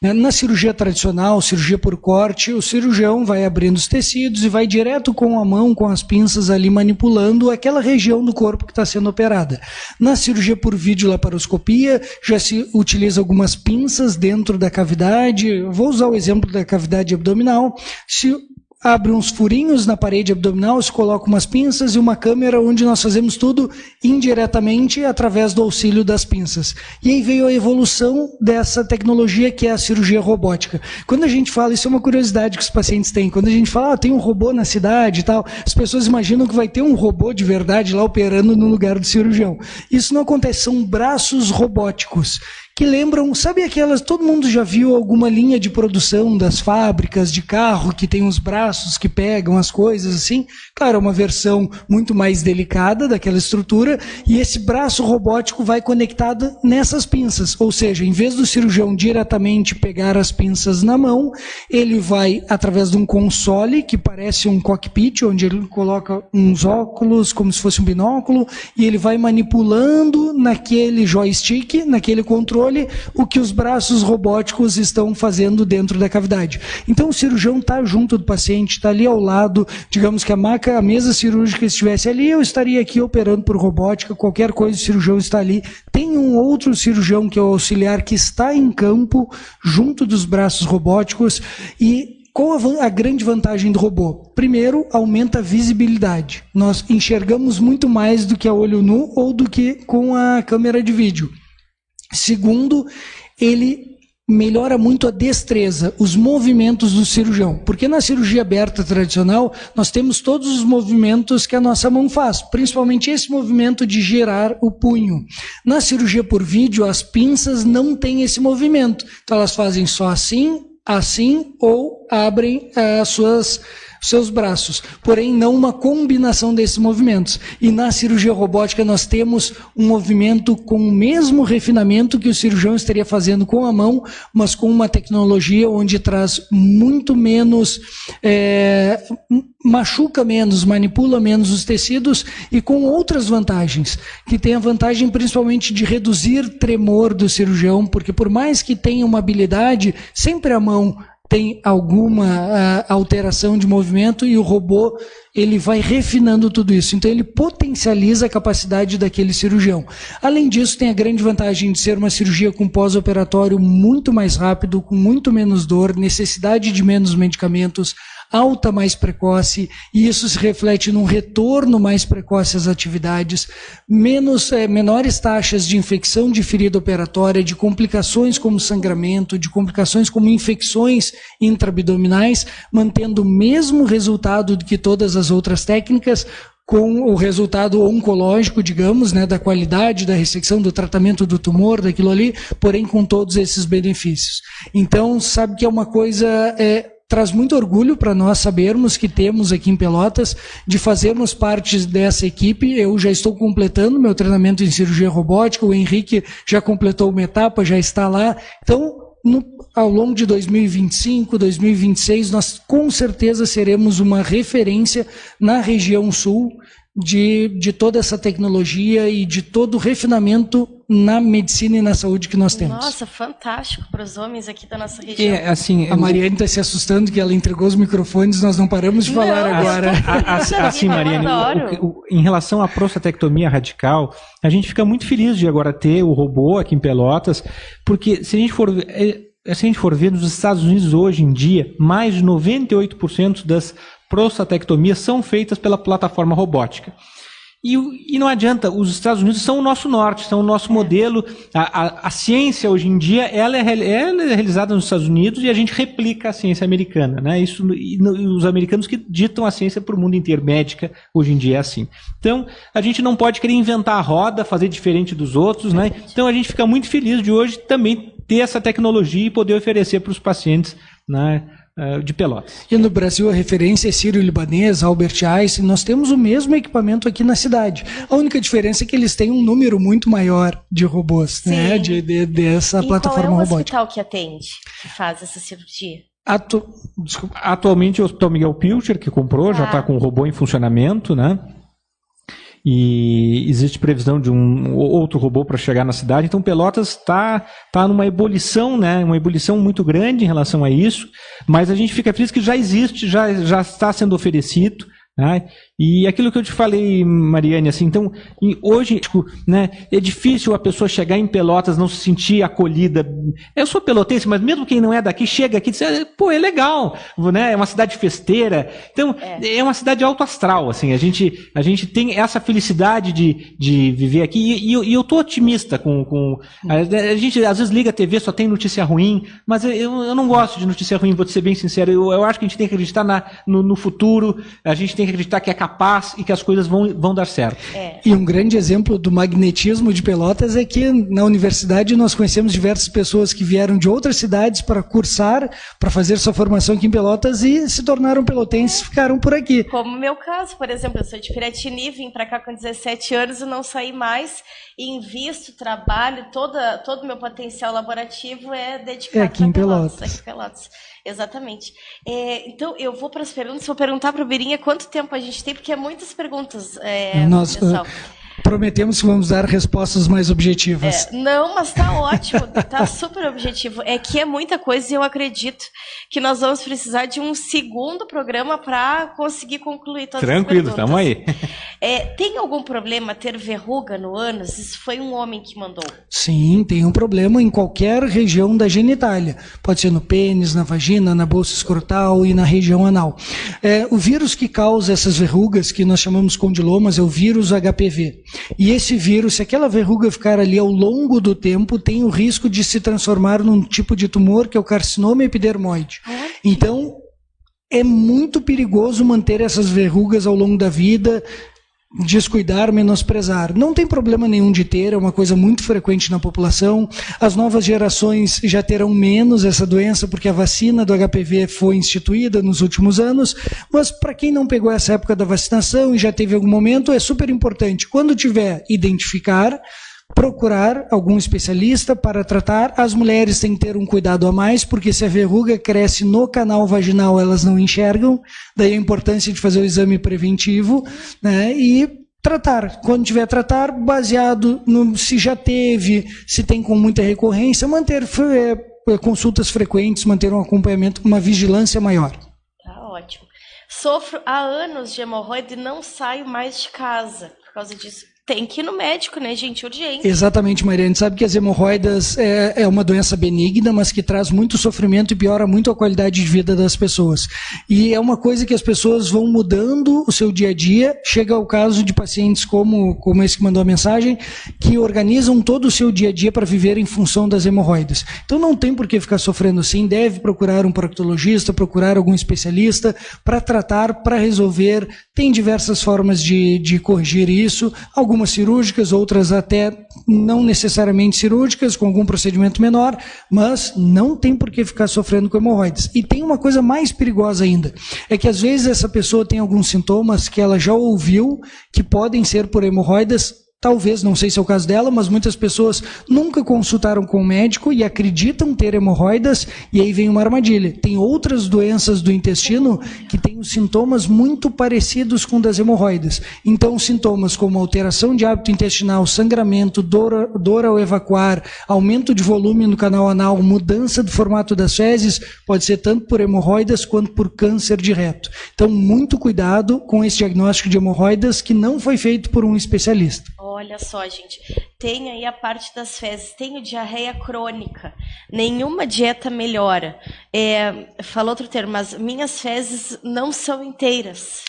Na cirurgia tradicional, cirurgia por corte, o cirurgião vai abrindo os tecidos e vai direto com a mão, com as pinças ali manipulando aquela região do corpo que está sendo operada. Na cirurgia por videolaparoscopia, já se utiliza algumas pinças dentro da cavidade. Vou usar o exemplo da cavidade abdominal. Se abre uns furinhos na parede abdominal, se coloca umas pinças e uma câmera onde nós fazemos tudo indiretamente através do auxílio das pinças. E aí veio a evolução dessa tecnologia que é a cirurgia robótica. Quando a gente fala, isso é uma curiosidade que os pacientes têm, quando a gente fala, tem um robô na cidade e tal, as pessoas imaginam que vai ter um robô de verdade lá operando no lugar do cirurgião. Isso não acontece, são braços robóticos que lembram, sabe aquelas, todo mundo já viu alguma linha de produção das fábricas de carro que tem uns braços que pegam as coisas assim? Claro, é uma versão muito mais delicada daquela estrutura e esse braço robótico vai conectado nessas pinças, ou seja, em vez do cirurgião diretamente pegar as pinças na mão, ele vai através de um console que parece um cockpit, onde ele coloca uns óculos como se fosse um binóculo e ele vai manipulando naquele joystick, naquele controle, o que os braços robóticos estão fazendo dentro da cavidade. Então o cirurgião está junto do paciente, está ali ao lado, digamos que a mesa cirúrgica estivesse ali, eu estaria aqui operando por robótica, qualquer coisa o cirurgião está ali. Tem um outro cirurgião que é o auxiliar que está em campo, junto dos braços robóticos. E qual a grande vantagem do robô? Primeiro, aumenta a visibilidade. Nós enxergamos muito mais do que a olho nu ou do que com a câmera de vídeo. Segundo, ele melhora muito a destreza, os movimentos do cirurgião. Porque na cirurgia aberta tradicional, nós temos todos os movimentos que a nossa mão faz, principalmente esse movimento de girar o punho. Na cirurgia por vídeo, as pinças não têm esse movimento. Então elas fazem só assim, assim, ou abrem seus braços, porém não uma combinação desses movimentos. E na cirurgia robótica nós temos um movimento com o mesmo refinamento que o cirurgião estaria fazendo com a mão, mas com uma tecnologia onde traz muito menos machuca menos, manipula menos os tecidos e com outras vantagens, que tem a vantagem principalmente de reduzir tremor do cirurgião, porque por mais que tenha uma habilidade, sempre a mão tem alguma alteração de movimento e o robô ele vai refinando tudo isso. Então ele potencializa a capacidade daquele cirurgião. Além disso, tem a grande vantagem de ser uma cirurgia com pós-operatório muito mais rápido, com muito menos dor, necessidade de menos medicamentos, alta mais precoce, e isso se reflete num retorno mais precoce às atividades, menores taxas de infecção de ferida operatória, de complicações como sangramento, de complicações como infecções intraabdominais, mantendo o mesmo resultado do que todas as outras técnicas, com o resultado oncológico, digamos, né, da qualidade da ressecção, do tratamento do tumor, daquilo ali, porém com todos esses benefícios. Então, sabe que é uma coisa... traz muito orgulho para nós sabermos que temos aqui em Pelotas, de fazermos parte dessa equipe. Eu já estou completando meu treinamento em cirurgia robótica, o Henrique já completou uma etapa, já está lá. Então, ao longo de 2025, 2026, nós com certeza seremos uma referência na região sul de toda essa tecnologia e de todo o refinamento na medicina e na saúde que nós temos. Nossa, fantástico para os homens aqui da nossa região. Assim, a Mariane está se assustando que ela entregou os microfones, nós não paramos de falar agora. Assim, Mariane, em relação à prostatectomia radical, a gente fica muito feliz de agora ter o robô aqui em Pelotas, porque se a gente for ver nos Estados Unidos hoje em dia, mais de 98% das prostatectomias são feitas pela plataforma robótica. E não adianta, os Estados Unidos são o nosso norte, são o nosso modelo. A ciência hoje em dia ela é realizada nos Estados Unidos e a gente replica a ciência americana, né? Isso, e os americanos que ditam a ciência para o mundo inteiro, médica, hoje em dia é assim. Então, a gente não pode querer inventar a roda, fazer diferente dos outros, né? Então, a gente fica muito feliz de hoje também ter essa tecnologia e poder oferecer para os pacientes, né, de Pelotas. E no Brasil a referência é Sírio-Libanês, Albert Einstein. Nós temos o mesmo equipamento aqui na cidade. A única diferença é que eles têm um número muito maior de robôs, né, dessa plataforma robótica. Qual é o hospital que atende, que faz essa cirurgia? Atualmente o Hospital Miguel Pilcher, que comprou, já está com o robô em funcionamento, né? E existe previsão de um outro robô para chegar na cidade. Então Pelotas está numa ebulição, né? Uma ebulição muito grande em relação a isso, mas a gente fica feliz que já existe, já está sendo oferecido, né? E aquilo que eu te falei, Mariane, assim, então, hoje, né, é difícil a pessoa chegar em Pelotas, não se sentir acolhida. Eu sou pelotense, mas mesmo quem não é daqui, chega aqui e diz, pô, é legal, né, é uma cidade festeira. Então, é uma cidade alto astral, assim, a gente tem essa felicidade de viver aqui, e eu tô otimista a gente às vezes liga a TV, só tem notícia ruim, mas eu não gosto de notícia ruim, vou te ser bem sincero, eu acho que a gente tem que acreditar no futuro, a gente tem que acreditar que é capaz e que as coisas vão dar certo. E um grande exemplo do magnetismo de Pelotas é que na universidade nós conhecemos diversas pessoas que vieram de outras cidades para cursar, para fazer sua formação aqui em Pelotas e se tornaram pelotenses e ficaram por aqui. Como o meu caso, por exemplo, eu sou de Piratini, vim para cá com 17 anos e não saí mais, e invisto, trabalho, todo o meu potencial laborativo é dedicado aqui em Pelotas. Aqui em Pelotas. Exatamente. Então, eu vou para as perguntas, vou perguntar para o Birinha quanto tempo a gente tem, porque é muitas perguntas, nós prometemos que vamos dar respostas mais objetivas. Não, mas está ótimo, está super objetivo. É que é muita coisa e eu acredito que nós vamos precisar de um segundo programa para conseguir concluir todas as perguntas. Tranquilo, estamos aí. Tem algum problema ter verruga no ânus? Isso foi um homem que mandou. Sim, tem um problema em qualquer região da genitália. Pode ser no pênis, na vagina, na bolsa escrotal e na região anal. O vírus que causa essas verrugas, que nós chamamos condilomas, é o vírus HPV. E esse vírus, se aquela verruga ficar ali ao longo do tempo, tem o risco de se transformar num tipo de tumor que é o carcinoma epidermoide. Então, é muito perigoso manter essas verrugas ao longo da vida, descuidar, menosprezar. Não tem problema nenhum de ter, é uma coisa muito frequente na população. As novas gerações já terão menos essa doença, porque a vacina do HPV foi instituída nos últimos anos, mas para quem não pegou essa época da vacinação e já teve algum momento, é super importante, quando tiver, identificar, procurar algum especialista para tratar. As mulheres têm que ter um cuidado a mais, porque se a verruga cresce no canal vaginal, elas não enxergam, daí a importância de fazer o exame preventivo, né, e tratar. Quando tiver tratar, baseado no se já teve, se tem com muita recorrência, manter consultas frequentes, manter um acompanhamento, uma vigilância maior. Tá ótimo. Sofro há anos de hemorroida e não saio mais de casa por causa disso. Tem que ir no médico, né, gente? Urgente. Exatamente, Maria. A gente sabe que as hemorroidas é uma doença benigna, mas que traz muito sofrimento e piora muito a qualidade de vida das pessoas. E é uma coisa que as pessoas vão mudando o seu dia a dia. Chega ao caso de pacientes como esse que mandou a mensagem, que organizam todo o seu dia a dia para viver em função das hemorroidas. Então não tem por que ficar sofrendo assim. Deve procurar um proctologista, procurar algum especialista para tratar, para resolver. Tem diversas formas de corrigir isso. Algumas cirúrgicas, outras até não necessariamente cirúrgicas, com algum procedimento menor, mas não tem por que ficar sofrendo com hemorroidas. E tem uma coisa mais perigosa ainda, é que às vezes essa pessoa tem alguns sintomas que ela já ouviu, que podem ser por hemorroidas. Talvez, não sei se é o caso dela, mas muitas pessoas nunca consultaram com o médico e acreditam ter hemorroidas, e aí vem uma armadilha. Tem outras doenças do intestino que têm os sintomas muito parecidos com das hemorroidas. Então, sintomas como alteração de hábito intestinal, sangramento, dor ao evacuar, aumento de volume no canal anal, mudança do formato das fezes, pode ser tanto por hemorroidas quanto por câncer de reto. Então, muito cuidado com esse diagnóstico de hemorroidas que não foi feito por um especialista. Olha só, gente, tem aí a parte das fezes, tenho diarreia crônica, nenhuma dieta melhora. Falou outro termo, mas minhas fezes não são inteiras.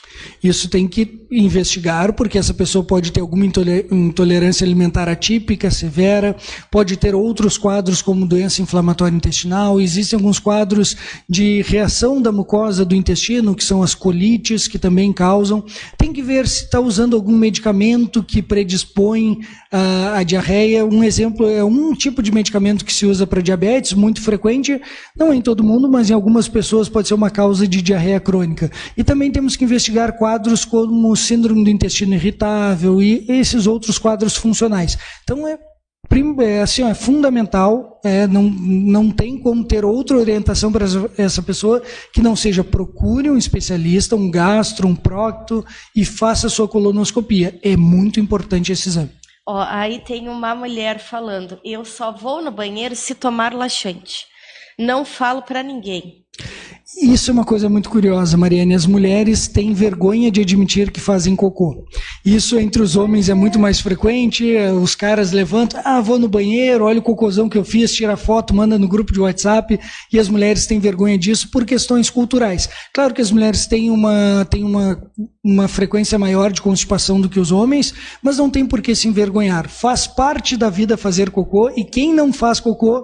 Isso tem que investigar, porque essa pessoa pode ter alguma intolerância alimentar atípica, severa, pode ter outros quadros como doença inflamatória intestinal, existem alguns quadros de reação da mucosa do intestino, que são as colites, que também causam. Tem que ver se está usando algum medicamento que predispõe a diarreia. Um exemplo é um tipo de medicamento que se usa para diabetes, muito frequente, não em todo mundo, mas em algumas pessoas pode ser uma causa de diarreia crônica. E também temos que investigar quadros como síndrome do intestino irritável e esses outros quadros funcionais. Então é fundamental, não tem como ter outra orientação para essa pessoa que não seja procure um especialista, um gastro, um procto e faça a sua colonoscopia. É muito importante esse exame. Aí tem uma mulher falando, eu só vou no banheiro se tomar laxante. Não falo para ninguém. Isso é uma coisa muito curiosa, Mariane. As mulheres têm vergonha de admitir que fazem cocô. Isso entre os homens é muito mais frequente. Os caras levantam, vou no banheiro, olha o cocôzão que eu fiz, tira foto, manda no grupo de WhatsApp. E as mulheres têm vergonha disso por questões culturais. Claro que as mulheres têm uma frequência maior de constipação do que os homens, mas não tem por que se envergonhar. Faz parte da vida fazer cocô, e quem não faz cocô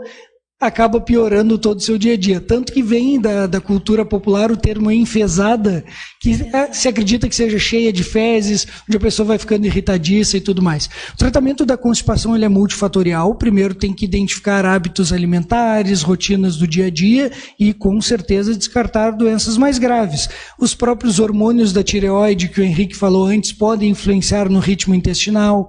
acaba piorando todo o seu dia a dia. Tanto que vem da cultura popular o termo enfesada, que se acredita que seja cheia de fezes, onde a pessoa vai ficando irritadiça e tudo mais. O tratamento da constipação ele é multifatorial. Primeiro tem que identificar hábitos alimentares, rotinas do dia a dia e, com certeza, descartar doenças mais graves. Os próprios hormônios da tireoide, que o Henrique falou antes, podem influenciar no ritmo intestinal.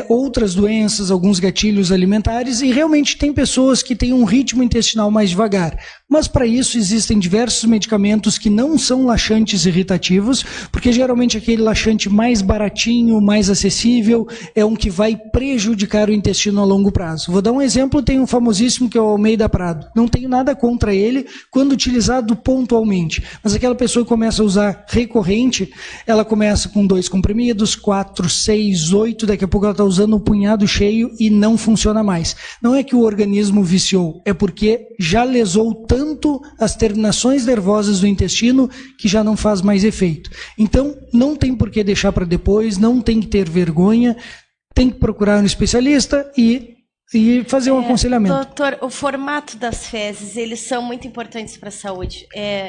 Outras doenças, alguns gatilhos alimentares, e realmente tem pessoas que têm um ritmo intestinal mais devagar. Mas para isso existem diversos medicamentos que não são laxantes irritativos, porque geralmente aquele laxante mais baratinho, mais acessível, é um que vai prejudicar o intestino a longo prazo. Vou dar um exemplo, tem um famosíssimo que é o Almeida Prado. Não tenho nada contra ele quando utilizado pontualmente, mas aquela pessoa que começa a usar recorrente, ela começa com 2 comprimidos, 4, 6, 8, daqui a pouco ela está usando um punhado cheio e não funciona mais. Não é que o organismo viciou, é porque já lesou tanto as terminações nervosas do intestino que já não faz mais efeito. Então, não tem por que deixar para depois, não tem que ter vergonha, tem que procurar um especialista e fazer um aconselhamento. Doutor, o formato das fezes, eles são muito importantes para a saúde.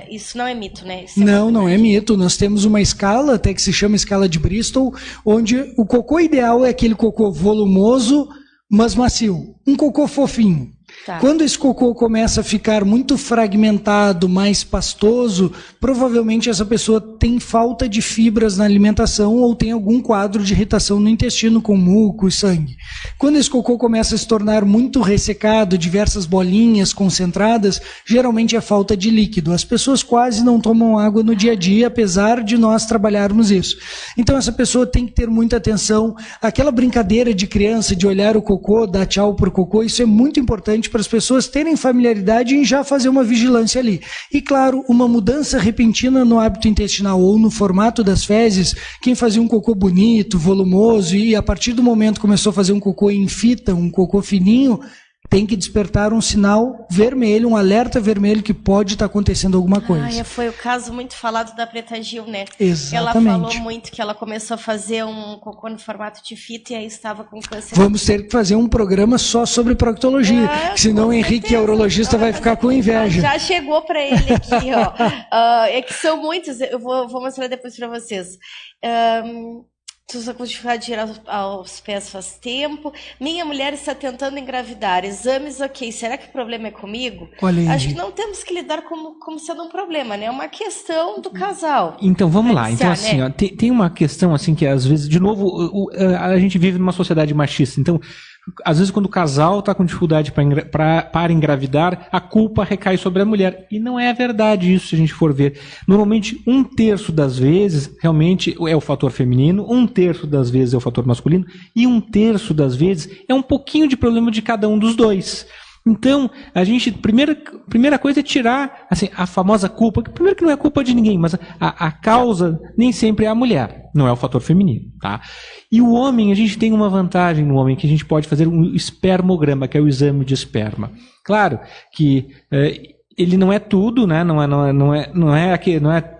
Isso não é mito, né? Não é mito. Nós temos uma escala, até que se chama escala de Bristol, onde o cocô ideal é aquele cocô volumoso, mas macio. Um cocô fofinho. Tá. Quando esse cocô começa a ficar muito fragmentado, mais pastoso, provavelmente essa pessoa tem falta de fibras na alimentação ou tem algum quadro de irritação no intestino com muco e sangue. Quando esse cocô começa a se tornar muito ressecado, diversas bolinhas concentradas, geralmente é falta de líquido. As pessoas quase não tomam água no dia a dia, apesar de nós trabalharmos isso. Então essa pessoa tem que ter muita atenção. Aquela brincadeira de criança de olhar o cocô, dar tchau pro cocô, isso é muito importante para as pessoas terem familiaridade em já fazer uma vigilância ali. E claro, uma mudança repentina no hábito intestinal ou no formato das fezes, quem fazia um cocô bonito, volumoso, e a partir do momento começou a fazer um cocô em fita, um cocô fininho, tem que despertar um sinal vermelho, um alerta vermelho que pode estar acontecendo alguma coisa. Foi o caso muito falado da Preta Gil, né? Exatamente. Ela falou muito que ela começou a fazer um cocô no formato de fita e aí estava com câncer. Vamos ter que fazer um programa só sobre proctologia, senão o Henrique, a urologista, vai ficar com inveja. Já chegou para ele aqui, ó. É que são muitos, eu vou mostrar depois para vocês. Tu só com dificuldade de ir aos pés faz tempo. Minha mulher está tentando engravidar. Exames, ok. Será que o problema é comigo? Olha aí. Acho que não temos que lidar como sendo um problema, né? É uma questão do casal. Então, vamos lá. Então, né? assim, ó, tem uma questão, assim, que às vezes, de novo, a gente vive numa sociedade machista. Então, às vezes, quando o casal está com dificuldade para engravidar, a culpa recai sobre a mulher. E não é verdade isso, se a gente for ver. Normalmente, 1/3 das vezes, realmente, é o fator feminino, 1/3 das vezes é o fator masculino, e 1/3 das vezes é um pouquinho de problema de cada um dos dois. Então, a gente, primeira coisa é tirar, assim, a famosa culpa, que primeiro que não é culpa de ninguém, mas a causa nem sempre é a mulher, não é o fator feminino, tá? E o homem, a gente tem uma vantagem no homem, que a gente pode fazer um espermograma, que é o exame de esperma. Claro que ele não é tudo, né?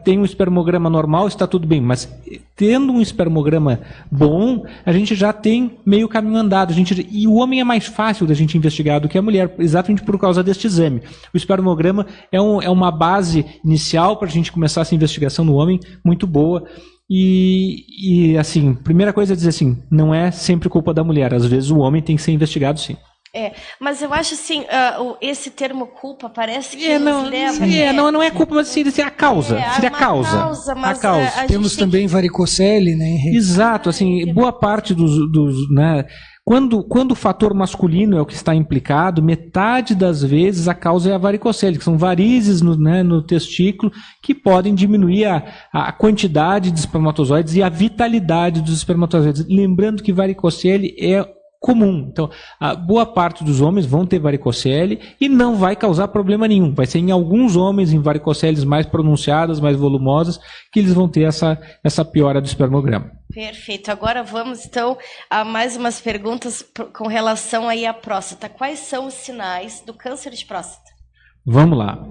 Tem um espermograma normal, está tudo bem, mas tendo um espermograma bom, a gente já tem meio caminho andado. E o homem é mais fácil da gente investigar do que a mulher, exatamente por causa deste exame. O espermograma é uma base inicial para a gente começar essa investigação no homem, muito boa. E assim, primeira coisa é dizer assim, não é sempre culpa da mulher, às vezes o homem tem que ser investigado sim. Mas eu acho assim, esse termo culpa parece que nos leva... Não é culpa, mas seria a causa. Seria a causa. A causa. Temos também varicocele, né, Henrique? Exato, assim, boa parte dos né, quando o fator masculino é o que está implicado, metade das vezes a causa é a varicocele, que são varizes no testículo que podem diminuir a quantidade de espermatozoides e a vitalidade dos espermatozoides. Lembrando que varicocele é comum. Então, a boa parte dos homens vão ter varicocele e não vai causar problema nenhum. Vai ser em alguns homens, em varicoceles mais pronunciadas, mais volumosas, que eles vão ter essa piora do espermograma. Perfeito. Agora vamos, então, a mais umas perguntas com relação aí à próstata. Quais são os sinais do câncer de próstata? Vamos lá.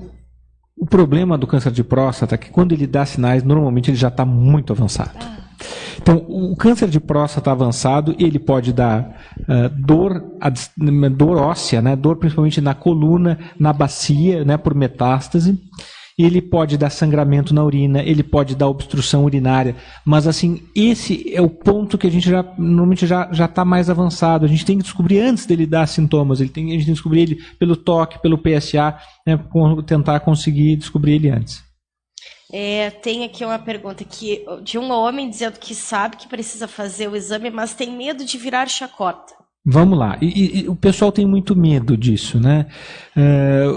O problema do câncer de próstata é que quando ele dá sinais, normalmente ele já está muito avançado. Então, o câncer de próstata avançado, ele pode dar dor óssea, né? Dor principalmente na coluna, na bacia, né? Por metástase. Ele pode dar sangramento na urina, ele pode dar obstrução urinária. Mas, assim, esse é o ponto que a gente normalmente já está mais avançado. A gente tem que descobrir antes dele dar sintomas. A gente tem que descobrir ele pelo toque, pelo PSA, né? Tentar conseguir descobrir ele antes. Tem aqui uma pergunta de um homem dizendo que sabe que precisa fazer o exame, mas tem medo de virar chacota. Vamos lá. E o pessoal tem muito medo disso, né?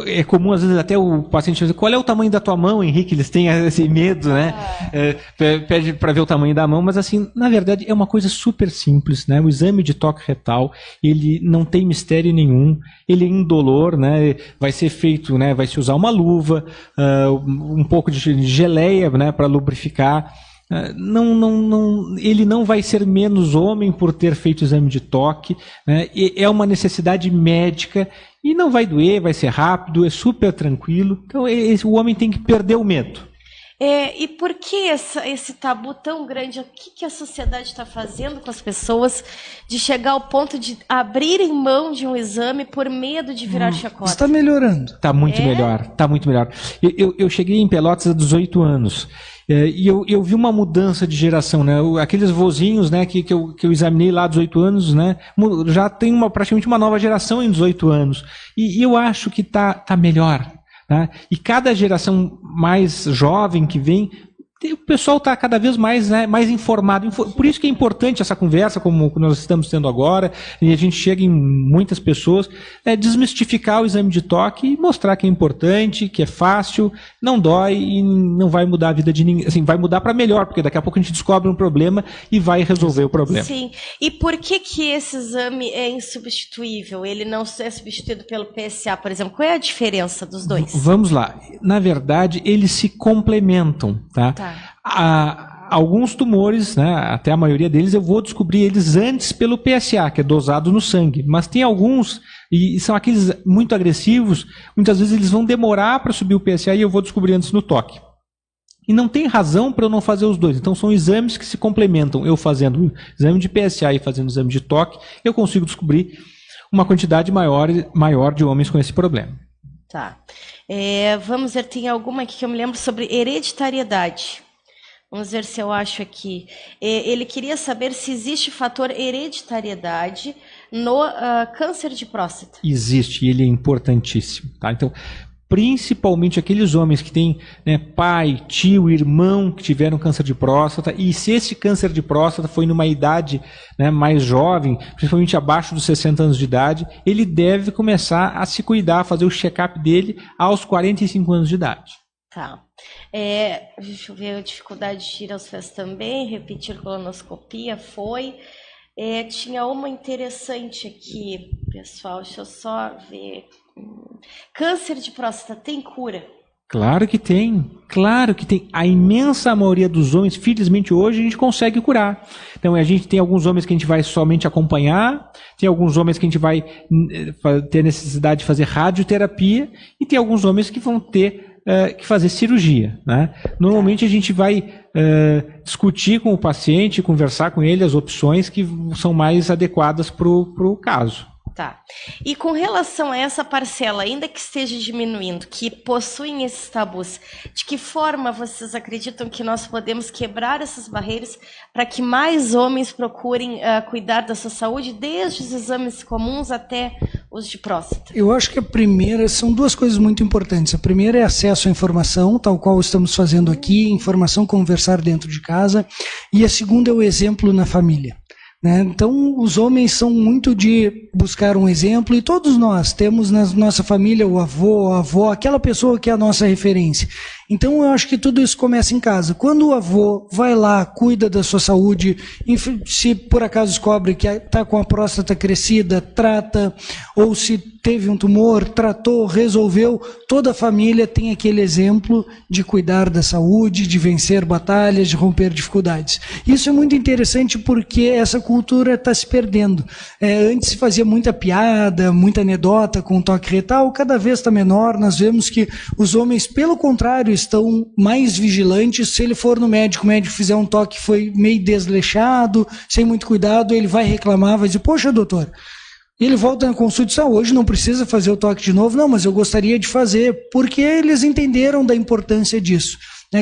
É comum, às vezes, até o paciente dizer, qual é o tamanho da tua mão, Henrique? Eles têm esse medo, né? Pede para ver o tamanho da mão, mas assim, na verdade, é uma coisa super simples, né? O exame de toque retal, ele não tem mistério nenhum, ele é indolor, né? Vai ser feito, né? Vai se usar uma luva, um pouco de geleia, né? Para lubrificar. Ele não vai ser menos homem por ter feito o exame de toque, né? É uma necessidade médica e não vai doer, vai ser rápido, é super tranquilo. Então o homem tem que perder o medo. E por que esse tabu tão grande? O que a sociedade está fazendo com as pessoas de chegar ao ponto de abrirem mão de um exame por medo de virar chacota? Está melhorando. Está muito melhor, está muito melhor. Eu cheguei em Pelotas há 18 anos. E eu vi uma mudança de geração, né? Aqueles vozinhos, né, que eu examinei lá 18 anos, né? Já tem praticamente uma nova geração em 18 anos. E eu acho que tá melhor. Tá? E cada geração mais jovem que vem, o pessoal está cada vez mais, né, mais informado. Por isso que é importante essa conversa, como nós estamos tendo agora, e a gente chega em muitas pessoas, desmistificar o exame de toque e mostrar que é importante, que é fácil, não dói e não vai mudar a vida de ninguém. Assim, vai mudar para melhor, porque daqui a pouco a gente descobre um problema e vai resolver o problema. Sim. E por que esse exame é insubstituível? Ele não é substituído pelo PSA, por exemplo. Qual é a diferença dos dois? Vamos lá. Na verdade, eles se complementam, tá? Alguns tumores, né, até a maioria deles, eu vou descobrir eles antes pelo PSA, que é dosado no sangue. Mas tem alguns, e são aqueles muito agressivos, muitas vezes eles vão demorar para subir o PSA e eu vou descobrir antes no toque. E não tem razão para eu não fazer os dois. Então são exames que se complementam. Eu fazendo o exame de PSA e fazendo o exame de toque, eu consigo descobrir uma quantidade maior de homens com esse problema. Tá. Vamos ver, tem alguma aqui que eu me lembro sobre hereditariedade. Vamos ver se eu acho aqui. Ele queria saber se existe fator hereditariedade no câncer de próstata. Existe, e ele é importantíssimo. Tá? Então, principalmente aqueles homens que têm, né, pai, tio, irmão que tiveram câncer de próstata, e se esse câncer de próstata foi numa idade, né, mais jovem, principalmente abaixo dos 60 anos de idade, ele deve começar a se cuidar, a fazer o check-up dele aos 45 anos de idade. Tá. Deixa eu ver a dificuldade de tirar os fezes também, repetir colonoscopia, foi. Tinha uma interessante aqui, pessoal, deixa eu só ver. Câncer de próstata tem cura? Claro que tem, claro que tem. A imensa maioria dos homens, felizmente hoje, a gente consegue curar. Então a gente tem alguns homens que a gente vai somente acompanhar, tem alguns homens que a gente vai ter necessidade de fazer radioterapia, e tem alguns homens que vão ter que fazer cirurgia, né? Normalmente a gente vai discutir com o paciente, conversar com ele as opções que são mais adequadas para o caso. Tá. E com relação a essa parcela, ainda que esteja diminuindo, que possuem esses tabus, de que forma vocês acreditam que nós podemos quebrar essas barreiras para que mais homens procurem cuidar da sua saúde, desde os exames comuns até os de próstata? Eu acho que a primeira, são duas coisas muito importantes. A primeira é acesso à informação, tal qual estamos fazendo aqui, informação, conversar dentro de casa. E a segunda é o exemplo na família. Então, os homens são muito de buscar um exemplo, e todos nós temos na nossa família o avô, a avó, aquela pessoa que é a nossa referência. Então, eu acho que tudo isso começa em casa. Quando o avô vai lá, cuida da sua saúde, se por acaso descobre que está com a próstata crescida, trata, ou se teve um tumor, tratou, resolveu, toda a família tem aquele exemplo de cuidar da saúde, de vencer batalhas, de romper dificuldades. Isso é muito interessante porque essa cultura está se perdendo. Antes se fazia muita piada, muita anedota com o toque retal, cada vez está menor. Nós vemos que os homens, pelo contrário, estão mais vigilantes. Se ele for no médico, o médico fizer um toque que foi meio desleixado, sem muito cuidado, ele vai reclamar, vai dizer, poxa, doutor, e ele volta na consulta e diz, hoje não precisa fazer o toque de novo. Não, mas eu gostaria de fazer, porque eles entenderam da importância disso.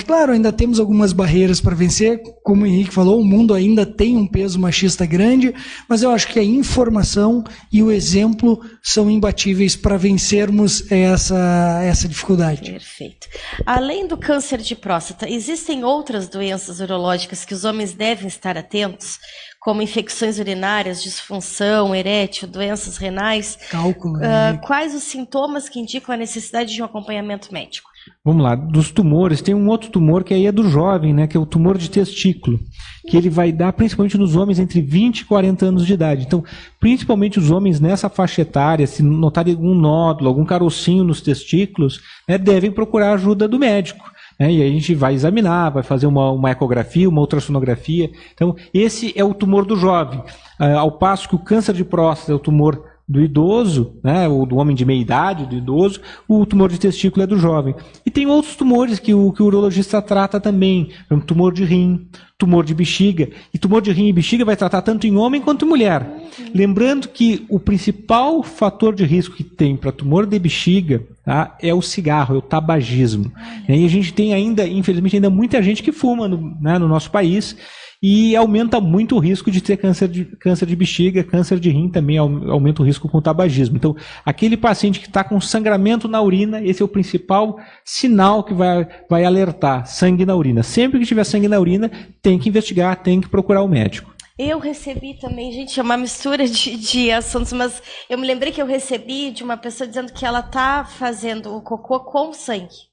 Claro, ainda temos algumas barreiras para vencer, como o Henrique falou, o mundo ainda tem um peso machista grande, mas eu acho que a informação e o exemplo são imbatíveis para vencermos essa dificuldade. Perfeito. Além do câncer de próstata, existem outras doenças urológicas que os homens devem estar atentos, como infecções urinárias, disfunção erétil, doenças renais? Cálculo. Quais os sintomas que indicam a necessidade de um acompanhamento médico? Vamos lá, dos tumores, tem um outro tumor que aí é do jovem, né, que é o tumor de testículo, que ele vai dar principalmente nos homens entre 20 e 40 anos de idade. Então, principalmente os homens nessa faixa etária, se notarem algum nódulo, algum carocinho nos testículos, né, devem procurar a ajuda do médico. E aí a gente vai examinar, vai fazer uma ecografia, uma ultrassonografia. Então, esse é o tumor do jovem. Ao passo que o câncer de próstata é o tumor do idoso, né, ou do homem de meia idade, do idoso, o tumor de testículo é do jovem. E tem outros tumores que o urologista trata também, como tumor de rim, tumor de bexiga. E tumor de rim e bexiga vai tratar tanto em homem quanto em mulher. Lembrando que o principal fator de risco que tem para tumor de bexiga, tá, é o cigarro, é o tabagismo. E a gente tem ainda, infelizmente, ainda muita gente que fuma no nosso país, e aumenta muito o risco de ter câncer de bexiga, câncer de rim também aumenta o risco com o tabagismo. Então, aquele paciente que está com sangramento na urina, esse é o principal sinal que vai alertar, sangue na urina. Sempre que tiver sangue na urina, tem que investigar, tem que procurar o médico. Eu recebi também, gente, é uma mistura de assuntos, mas eu me lembrei que eu recebi de uma pessoa dizendo que ela está fazendo o cocô com sangue.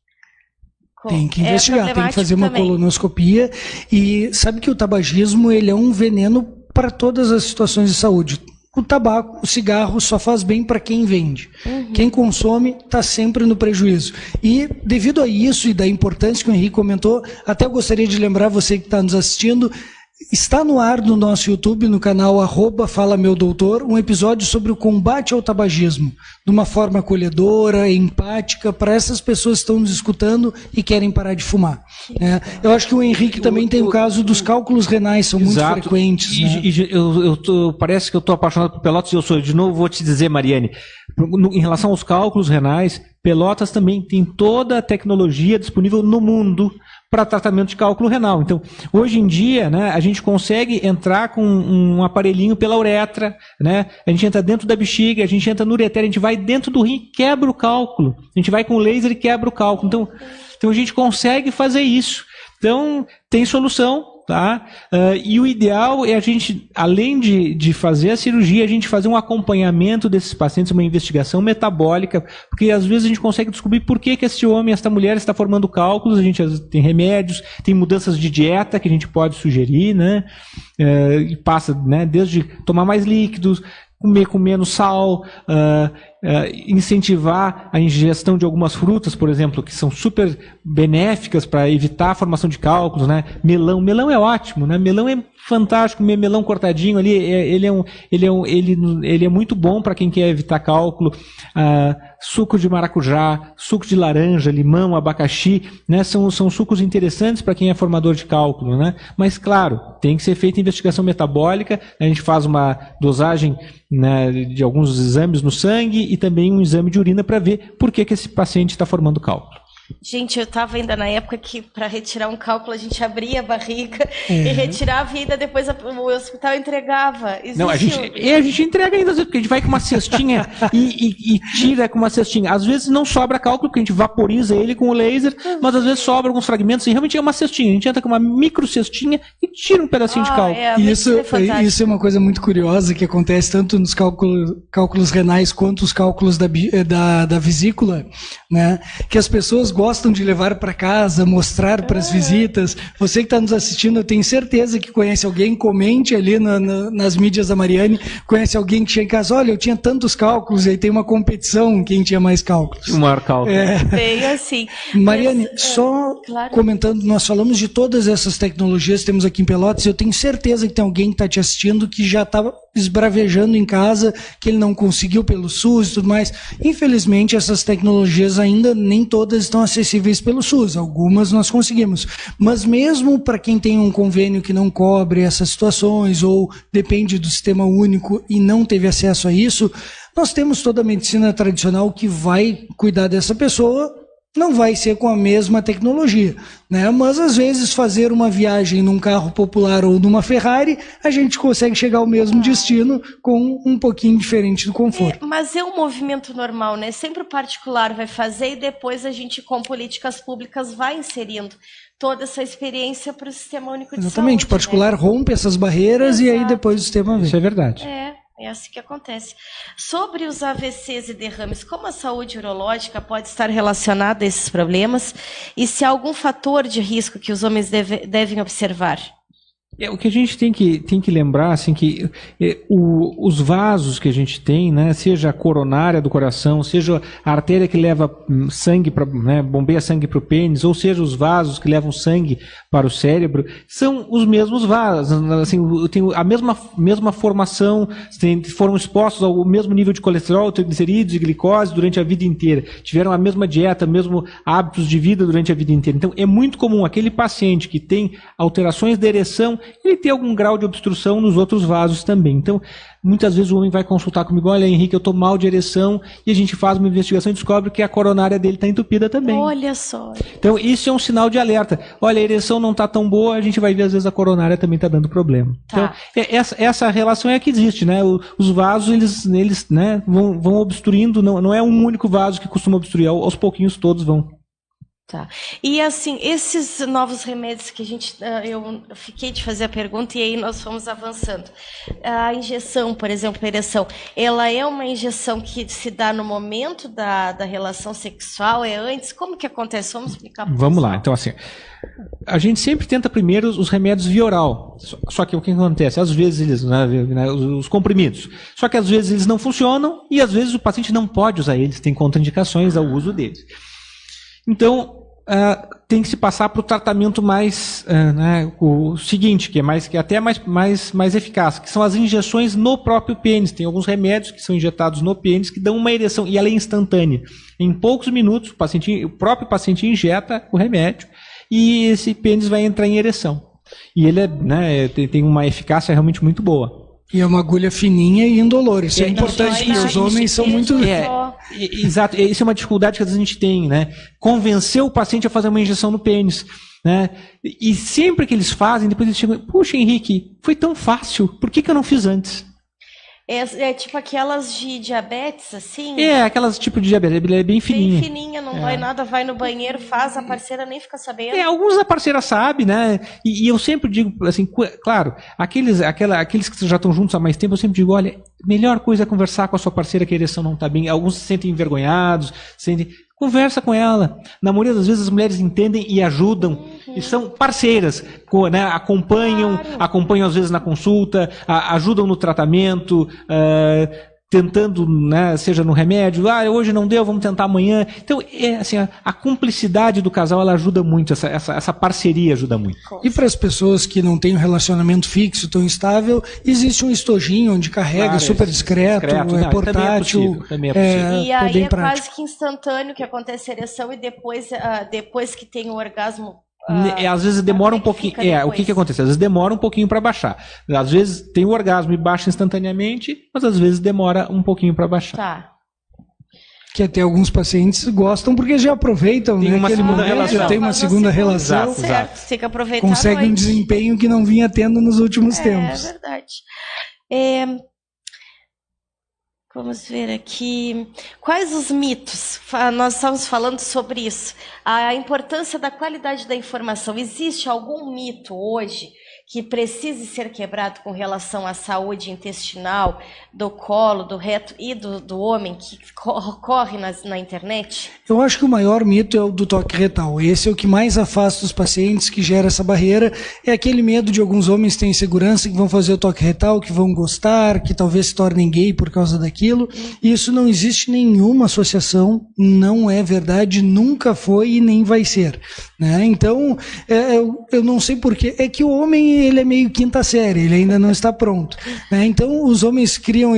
Tem que investigar, tem que fazer uma colonoscopia. E sabe que o tabagismo ele é um veneno para todas as situações de saúde. O tabaco, o cigarro só faz bem para quem vende. Quem consome está sempre no prejuízo. E devido a isso e da importância que o Henrique comentou, até eu gostaria de lembrar você que está nos assistindo, está no ar no nosso YouTube, no canal @FalaMeuDoutor, um episódio sobre o combate ao tabagismo, de uma forma acolhedora, empática, para essas pessoas que estão nos escutando e querem parar de fumar. Eu acho que o Henrique também tem o caso dos cálculos renais, são muito frequentes. Parece que eu estou apaixonado por Pelotas e eu sou. De novo, vou te dizer, Mariane, em relação aos cálculos renais, Pelotas também tem toda a tecnologia disponível no mundo para tratamento de cálculo renal. Então, hoje em dia, né, a gente consegue entrar com um aparelhinho pela uretra, né? A gente entra dentro da bexiga, a gente entra no ureter, a gente vai dentro do rim, quebra o cálculo. A gente vai com o laser e quebra o cálculo. Então a gente consegue fazer isso. Então, tem solução. Tá? E o ideal é a gente, além de fazer a cirurgia, a gente fazer um acompanhamento desses pacientes, uma investigação metabólica, porque às vezes a gente consegue descobrir por que esse homem, essa mulher está formando cálculos. A gente tem remédios, tem mudanças de dieta que a gente pode sugerir, né? E passa, né, desde tomar mais líquidos, comer com menos sal, incentivar a ingestão de algumas frutas, por exemplo, que são super benéficas para evitar a formação de cálculos, né? Melão é ótimo, né? Melão é fantástico, comer melão cortadinho ali, ele é muito bom para quem quer evitar cálculo. Suco de maracujá, suco de laranja, limão, abacaxi, né? São sucos interessantes para quem é formador de cálculo, né? Mas claro, tem que ser feita investigação metabólica. A gente faz uma dosagem, né, de alguns exames no sangue e também um exame de urina para ver por que esse paciente está formando cálculo. Gente, eu estava ainda na época que para retirar um cálculo a gente abria a barriga e retirava e ainda depois o hospital entregava. Não, a gente entrega ainda, porque a gente vai com uma cestinha e tira com uma cestinha. Às vezes não sobra cálculo, porque a gente vaporiza ele com o laser, mas às vezes sobra alguns fragmentos e realmente é uma cestinha. A gente entra com uma micro cestinha e tira um pedacinho de cálculo. Isso é uma coisa muito curiosa que acontece tanto nos cálculos renais quanto os cálculos da vesícula, né? Que as pessoas gostam de levar para casa, mostrar para as visitas. Você que está nos assistindo, eu tenho certeza que conhece alguém, comente ali nas mídias da Mariane, conhece alguém que chega em casa, olha, eu tinha tantos cálculos, e aí tem uma competição, quem tinha mais cálculos. O maior cálculo. Bem assim. Mariane, comentando, nós falamos de todas essas tecnologias que temos aqui em Pelotas, eu tenho certeza que tem alguém que está te assistindo que já estava esbravejando em casa, que ele não conseguiu pelo SUS e tudo mais. Infelizmente, essas tecnologias ainda nem todas estão acessíveis pelo SUS, algumas nós conseguimos. Mas mesmo para quem tem um convênio que não cobre essas situações, ou depende do sistema único e não teve acesso a isso, nós temos toda a medicina tradicional que vai cuidar dessa pessoa. Não vai ser com a mesma tecnologia, né? Mas às vezes fazer uma viagem num carro popular ou numa Ferrari, a gente consegue chegar ao mesmo destino com um pouquinho diferente do conforto. Mas é um movimento normal, né? Sempre o particular vai fazer e depois a gente, com políticas públicas, vai inserindo toda essa experiência para o Sistema Único de Saúde. Exatamente, o particular, né, rompe essas barreiras. Exato. E aí depois o sistema vem. Isso é verdade. É assim que acontece. Sobre os AVCs e derrames, como a saúde urológica pode estar relacionada a esses problemas e se há algum fator de risco que os homens devem observar? O que a gente tem que lembrar, assim, que os vasos que a gente tem, né, seja a coronária do coração, seja a artéria que leva sangue, né, bombeia sangue para o pênis, ou seja os vasos que levam sangue para o cérebro, são os mesmos vasos, assim, tem a mesma formação, foram expostos ao mesmo nível de colesterol, triglicerídeos e glicose durante a vida inteira, tiveram a mesma dieta, mesmo hábitos de vida durante a vida inteira. Então, é muito comum aquele paciente que tem alterações da ereção, ele tem algum grau de obstrução nos outros vasos também. Então, muitas vezes o homem vai consultar comigo, olha, Henrique, eu estou mal de ereção, e a gente faz uma investigação e descobre que a coronária dele está entupida também. Olha só. Então, isso é um sinal de alerta. Olha, a ereção não está tão boa, a gente vai ver, às vezes, a coronária também está dando problema. Tá. Então, essa relação é a que existe, né? Os vasos, eles né, vão obstruindo, não é um único vaso que costuma obstruir, aos pouquinhos todos vão. Tá. E assim, esses novos remédios que eu fiquei de fazer a pergunta e aí nós fomos avançando. A injeção, por exemplo, a ereção, ela é uma injeção que se dá no momento da relação sexual, é antes? Como que acontece? Vamos explicar para Vamos lá, então assim, a gente sempre tenta primeiro os remédios via oral, só que o que acontece? Às vezes eles, né, os comprimidos, só que às vezes eles não funcionam e às vezes o paciente não pode usar eles, tem contraindicações ao uso deles. Então, tem que se passar para o tratamento mais, né, o seguinte, que é até mais eficaz, que são as injeções no próprio pênis. Tem alguns remédios que são injetados no pênis que dão uma ereção, e ela é instantânea. Em poucos minutos, o próprio paciente injeta o remédio e esse pênis vai entrar em ereção. E ele tem uma eficácia realmente muito boa. E é uma agulha fininha e indolor. Isso é importante, porque os homens são muito... Exato. Isso é uma dificuldade que às vezes a gente tem, né? Convencer o paciente a fazer uma injeção no pênis, né? E sempre que eles fazem, depois eles chegam, puxa, Henrique, foi tão fácil, por que eu não fiz antes? É tipo aquelas de diabetes, assim? Aquelas tipo de diabetes, ela é bem fininha. Bem fininha, não dói nada, vai no banheiro, faz, a parceira nem fica sabendo. Alguns a parceira sabe, né? E eu sempre digo, assim, claro, aqueles que já estão juntos há mais tempo, eu sempre digo, olha, melhor coisa é conversar com a sua parceira que a ereção não está bem. Alguns se sentem envergonhados, conversa com ela. Na maioria das vezes as mulheres entendem e ajudam. E são parceiras, né? Acompanham às vezes na consulta, ajudam no tratamento, tentando, né, seja no remédio, hoje não deu, vamos tentar amanhã. Então, assim, a cumplicidade do casal, ela ajuda muito, essa parceria ajuda muito. E para as pessoas que não têm um relacionamento fixo, tão estável, existe um estojinho onde carrega, super discreto, é portátil. Também é possível. E aí é quase que instantâneo que acontece a ereção e depois que tem o orgasmo. Às vezes demora um pouquinho. O que acontece? Às vezes demora um pouquinho para baixar. Às vezes tem o orgasmo e baixa instantaneamente, mas às vezes demora um pouquinho para baixar. Tá. Que até alguns pacientes gostam porque já aproveitam, tem uma segunda relação. Tem uma segunda relação. Certo, tem que aproveitar. Consegue um desempenho que não vinha tendo nos últimos tempos. É verdade. Vamos ver aqui. Quais os mitos? Nós estamos falando sobre isso. A importância da qualidade da informação. Existe algum mito hoje que precise ser quebrado com relação à saúde intestinal, do colo, do reto e do homem que corre na internet? Eu acho que o maior mito é o do toque retal. Esse é o que mais afasta os pacientes, que gera essa barreira. É aquele medo de alguns homens terem insegurança, que vão fazer o toque retal, que vão gostar, que talvez se tornem gay por causa daquilo. E isso não existe nenhuma associação, não é verdade, nunca foi e nem vai ser. Né? Então, eu não sei porquê. É que o homem, ele é meio quinta série, ele ainda não está pronto. Né? Então, os homens criam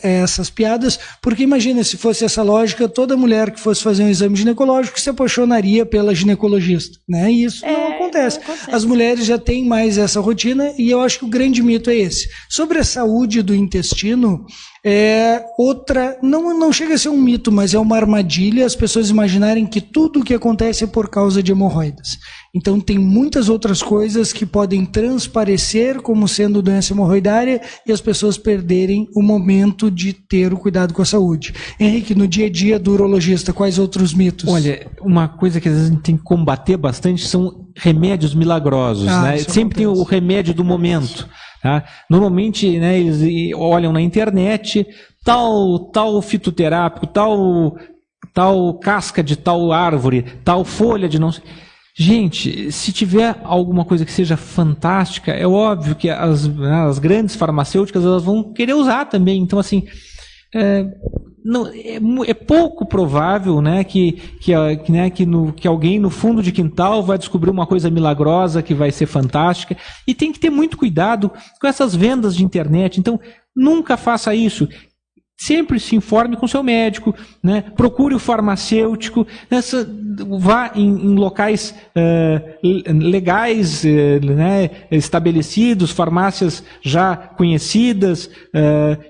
essas piadas, porque imagina, se fosse essa lógica, toda mulher que fosse fazer um exame ginecológico se apaixonaria pela ginecologista. Né? E isso não acontece. As mulheres já têm mais essa rotina, e eu acho que o grande mito é esse. Sobre a saúde do intestino, não chega a ser um mito, mas é uma armadilha as pessoas imaginarem que tudo o que acontece é por causa de hemorroidas. Então tem muitas outras coisas que podem transparecer como sendo doença hemorroidária e as pessoas perderem o momento de ter o cuidado com a saúde. Henrique, no dia a dia do urologista, quais outros mitos? Olha, uma coisa que às vezes a gente tem que combater bastante são remédios milagrosos. Né? Sempre tem o remédio do momento. Tá? Normalmente, né, eles olham na internet tal fitoterápico, tal casca de tal árvore, tal folha de não sei. Gente, se tiver alguma coisa que seja fantástica, é óbvio que as grandes farmacêuticas elas vão querer usar também. Então, assim, é pouco provável, né, que alguém no fundo de quintal vai descobrir uma coisa milagrosa que vai ser fantástica. E tem que ter muito cuidado com essas vendas de internet. Então, nunca faça isso. Sempre se informe com seu médico, né? Procure o farmacêutico, vá em locais legais, né? Estabelecidos, farmácias já conhecidas,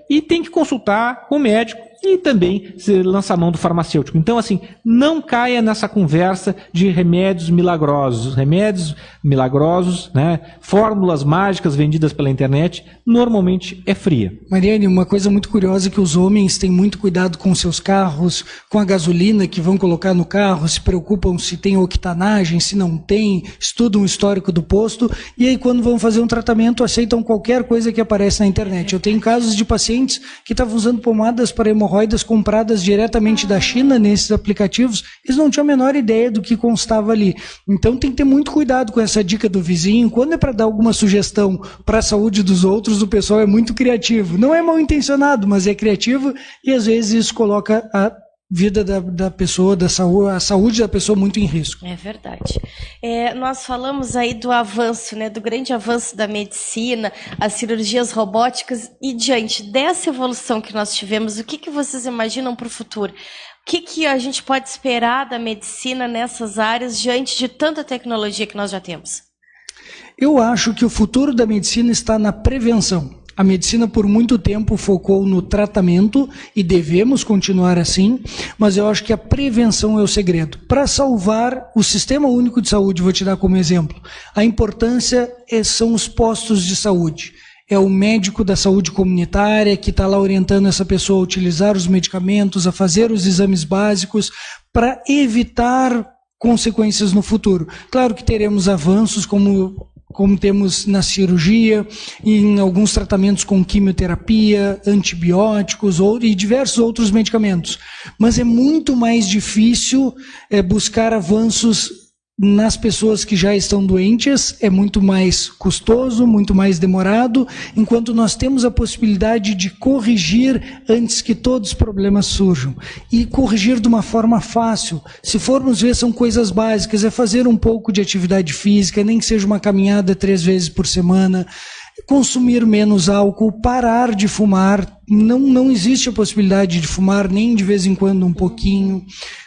e tem que consultar o médico e também lançar mão do farmacêutico. Então, assim, não caia nessa conversa de remédios milagrosos. Remédios milagrosos, né? Fórmulas mágicas vendidas pela internet, normalmente é fria. Mariane, uma coisa muito curiosa é que os homens têm muito cuidado com seus carros, com a gasolina que vão colocar no carro, se preocupam se tem octanagem, se não tem, estudam o histórico do posto, e aí quando vão fazer um tratamento aceitam qualquer coisa que aparece na internet. Eu tenho casos de pacientes que estavam usando pomadas para hemorroidas compradas diretamente da China nesses aplicativos, eles não tinham a menor ideia do que constava ali. Então tem que ter muito cuidado com essa dica do vizinho. Quando é para dar alguma sugestão para a saúde dos outros, o pessoal é muito criativo. Não é mal intencionado, mas é criativo e às vezes isso coloca a vida da pessoa, a saúde da pessoa muito em risco. É verdade. Nós falamos aí do avanço, né, do grande avanço da medicina, as cirurgias robóticas, e diante dessa evolução que nós tivemos, o que vocês imaginam para o futuro? O que a gente pode esperar da medicina nessas áreas diante de tanta tecnologia que nós já temos? Eu acho que o futuro da medicina está na prevenção. A medicina por muito tempo focou no tratamento e devemos continuar assim, mas eu acho que a prevenção é o segredo. Para salvar o Sistema Único de Saúde, vou te dar como exemplo, a importância são os postos de saúde. É o médico da saúde comunitária que está lá orientando essa pessoa a utilizar os medicamentos, a fazer os exames básicos para evitar consequências no futuro. Claro que teremos avanços como temos na cirurgia, em alguns tratamentos com quimioterapia, antibióticos e diversos outros medicamentos. Mas é muito mais difícil buscar avanços nas pessoas que já estão doentes, é muito mais custoso, muito mais demorado, enquanto nós temos a possibilidade de corrigir antes que todos os problemas surjam. E corrigir de uma forma fácil. Se formos ver, são coisas básicas, é fazer um pouco de atividade física, nem que seja uma caminhada 3 vezes por semana, consumir menos álcool, parar de fumar, não existe a possibilidade de fumar, nem de vez em quando um pouquinho.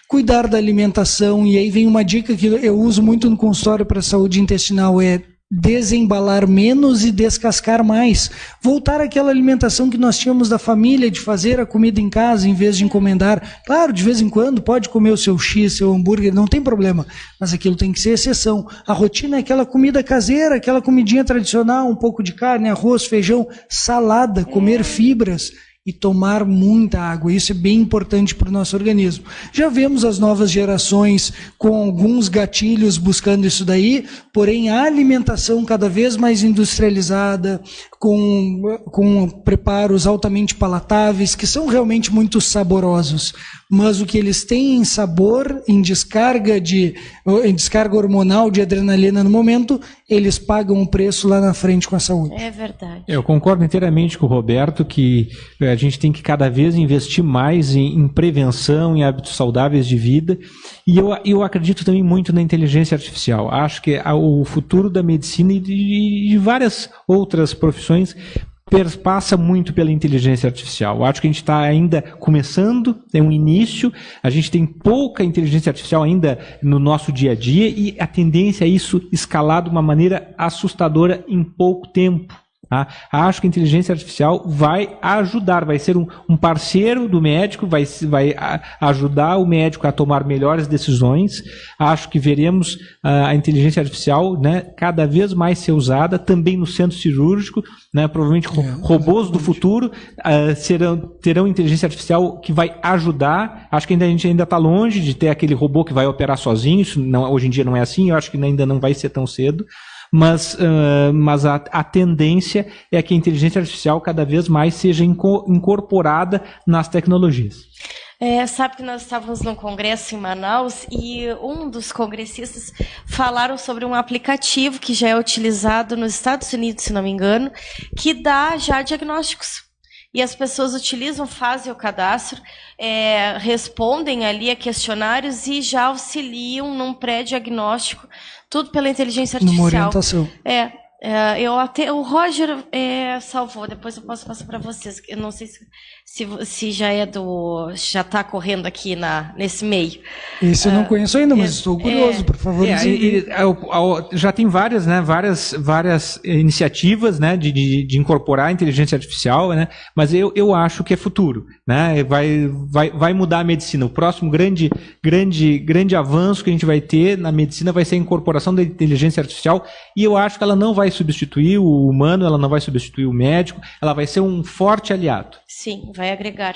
Cuidar da alimentação, e aí vem uma dica que eu uso muito no consultório para a saúde intestinal, é desembalar menos e descascar mais. Voltar àquela alimentação que nós tínhamos da família, de fazer a comida em casa em vez de encomendar. Claro, de vez em quando pode comer o seu X, seu hambúrguer, não tem problema, mas aquilo tem que ser exceção. A rotina é aquela comida caseira, aquela comidinha tradicional, um pouco de carne, arroz, feijão, salada, comer fibras e tomar muita água. Isso é bem importante para o nosso organismo. Já vemos as novas gerações com alguns gatilhos buscando isso daí, porém a alimentação cada vez mais industrializada, com preparos altamente palatáveis, que são realmente muito saborosos, mas o que eles têm em sabor, em descarga hormonal de adrenalina no momento, eles pagam o preço lá na frente com a saúde. É verdade. Eu concordo inteiramente com o Roberto que a gente tem que cada vez investir mais em prevenção, em hábitos saudáveis de vida, e eu acredito também muito na inteligência artificial. Acho que o futuro da medicina e de várias outras profissões passa muito pela inteligência artificial. Acho que a gente está ainda começando, é um início, a gente tem pouca inteligência artificial ainda no nosso dia a dia e a tendência é isso escalar de uma maneira assustadora em pouco tempo. Tá? Acho que a inteligência artificial vai ajudar, vai ser um parceiro do médico, vai ajudar o médico a tomar melhores decisões. Acho que veremos a inteligência artificial, né, cada vez mais ser usada, também no centro cirúrgico, né, provavelmente robôs do futuro terão inteligência artificial que vai ajudar. Acho que a gente ainda está longe de ter aquele robô que vai operar sozinho, isso hoje em dia não é assim, eu acho que ainda não vai ser tão cedo. Mas a tendência é que a inteligência artificial cada vez mais seja incorporada nas tecnologias. Sabe que nós estávamos num congresso em Manaus e um dos congressistas falaram sobre um aplicativo que já é utilizado nos Estados Unidos, se não me engano, que dá já diagnósticos. E as pessoas utilizam, fazem o cadastro, respondem ali a questionários e já auxiliam num pré-diagnóstico, tudo pela inteligência artificial. Numa orientação. O Roger salvou, depois eu posso passar para vocês. Eu não sei se já já está correndo aqui nesse meio. Esse eu não conheço ainda, mas estou curioso, por favor. Já tem várias, né, várias iniciativas, né, de incorporar a inteligência artificial, né, mas eu acho que é futuro, né, vai mudar a medicina. O próximo grande avanço que a gente vai ter na medicina vai ser a incorporação da inteligência artificial, e eu acho que ela não vai substituir o humano, ela não vai substituir o médico, ela vai ser um forte aliado. Sim, vai agregar.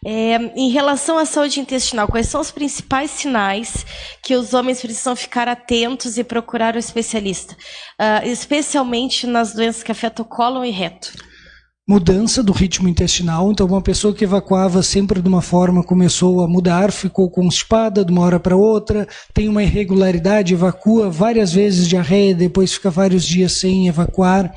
Em relação à saúde intestinal, quais são os principais sinais que os homens precisam ficar atentos e procurar o especialista? Especialmente nas doenças que afetam o cólon e reto. Mudança do ritmo intestinal, então uma pessoa que evacuava sempre de uma forma começou a mudar, ficou constipada de uma hora para outra, tem uma irregularidade, evacua várias vezes diarreia, depois fica vários dias sem evacuar.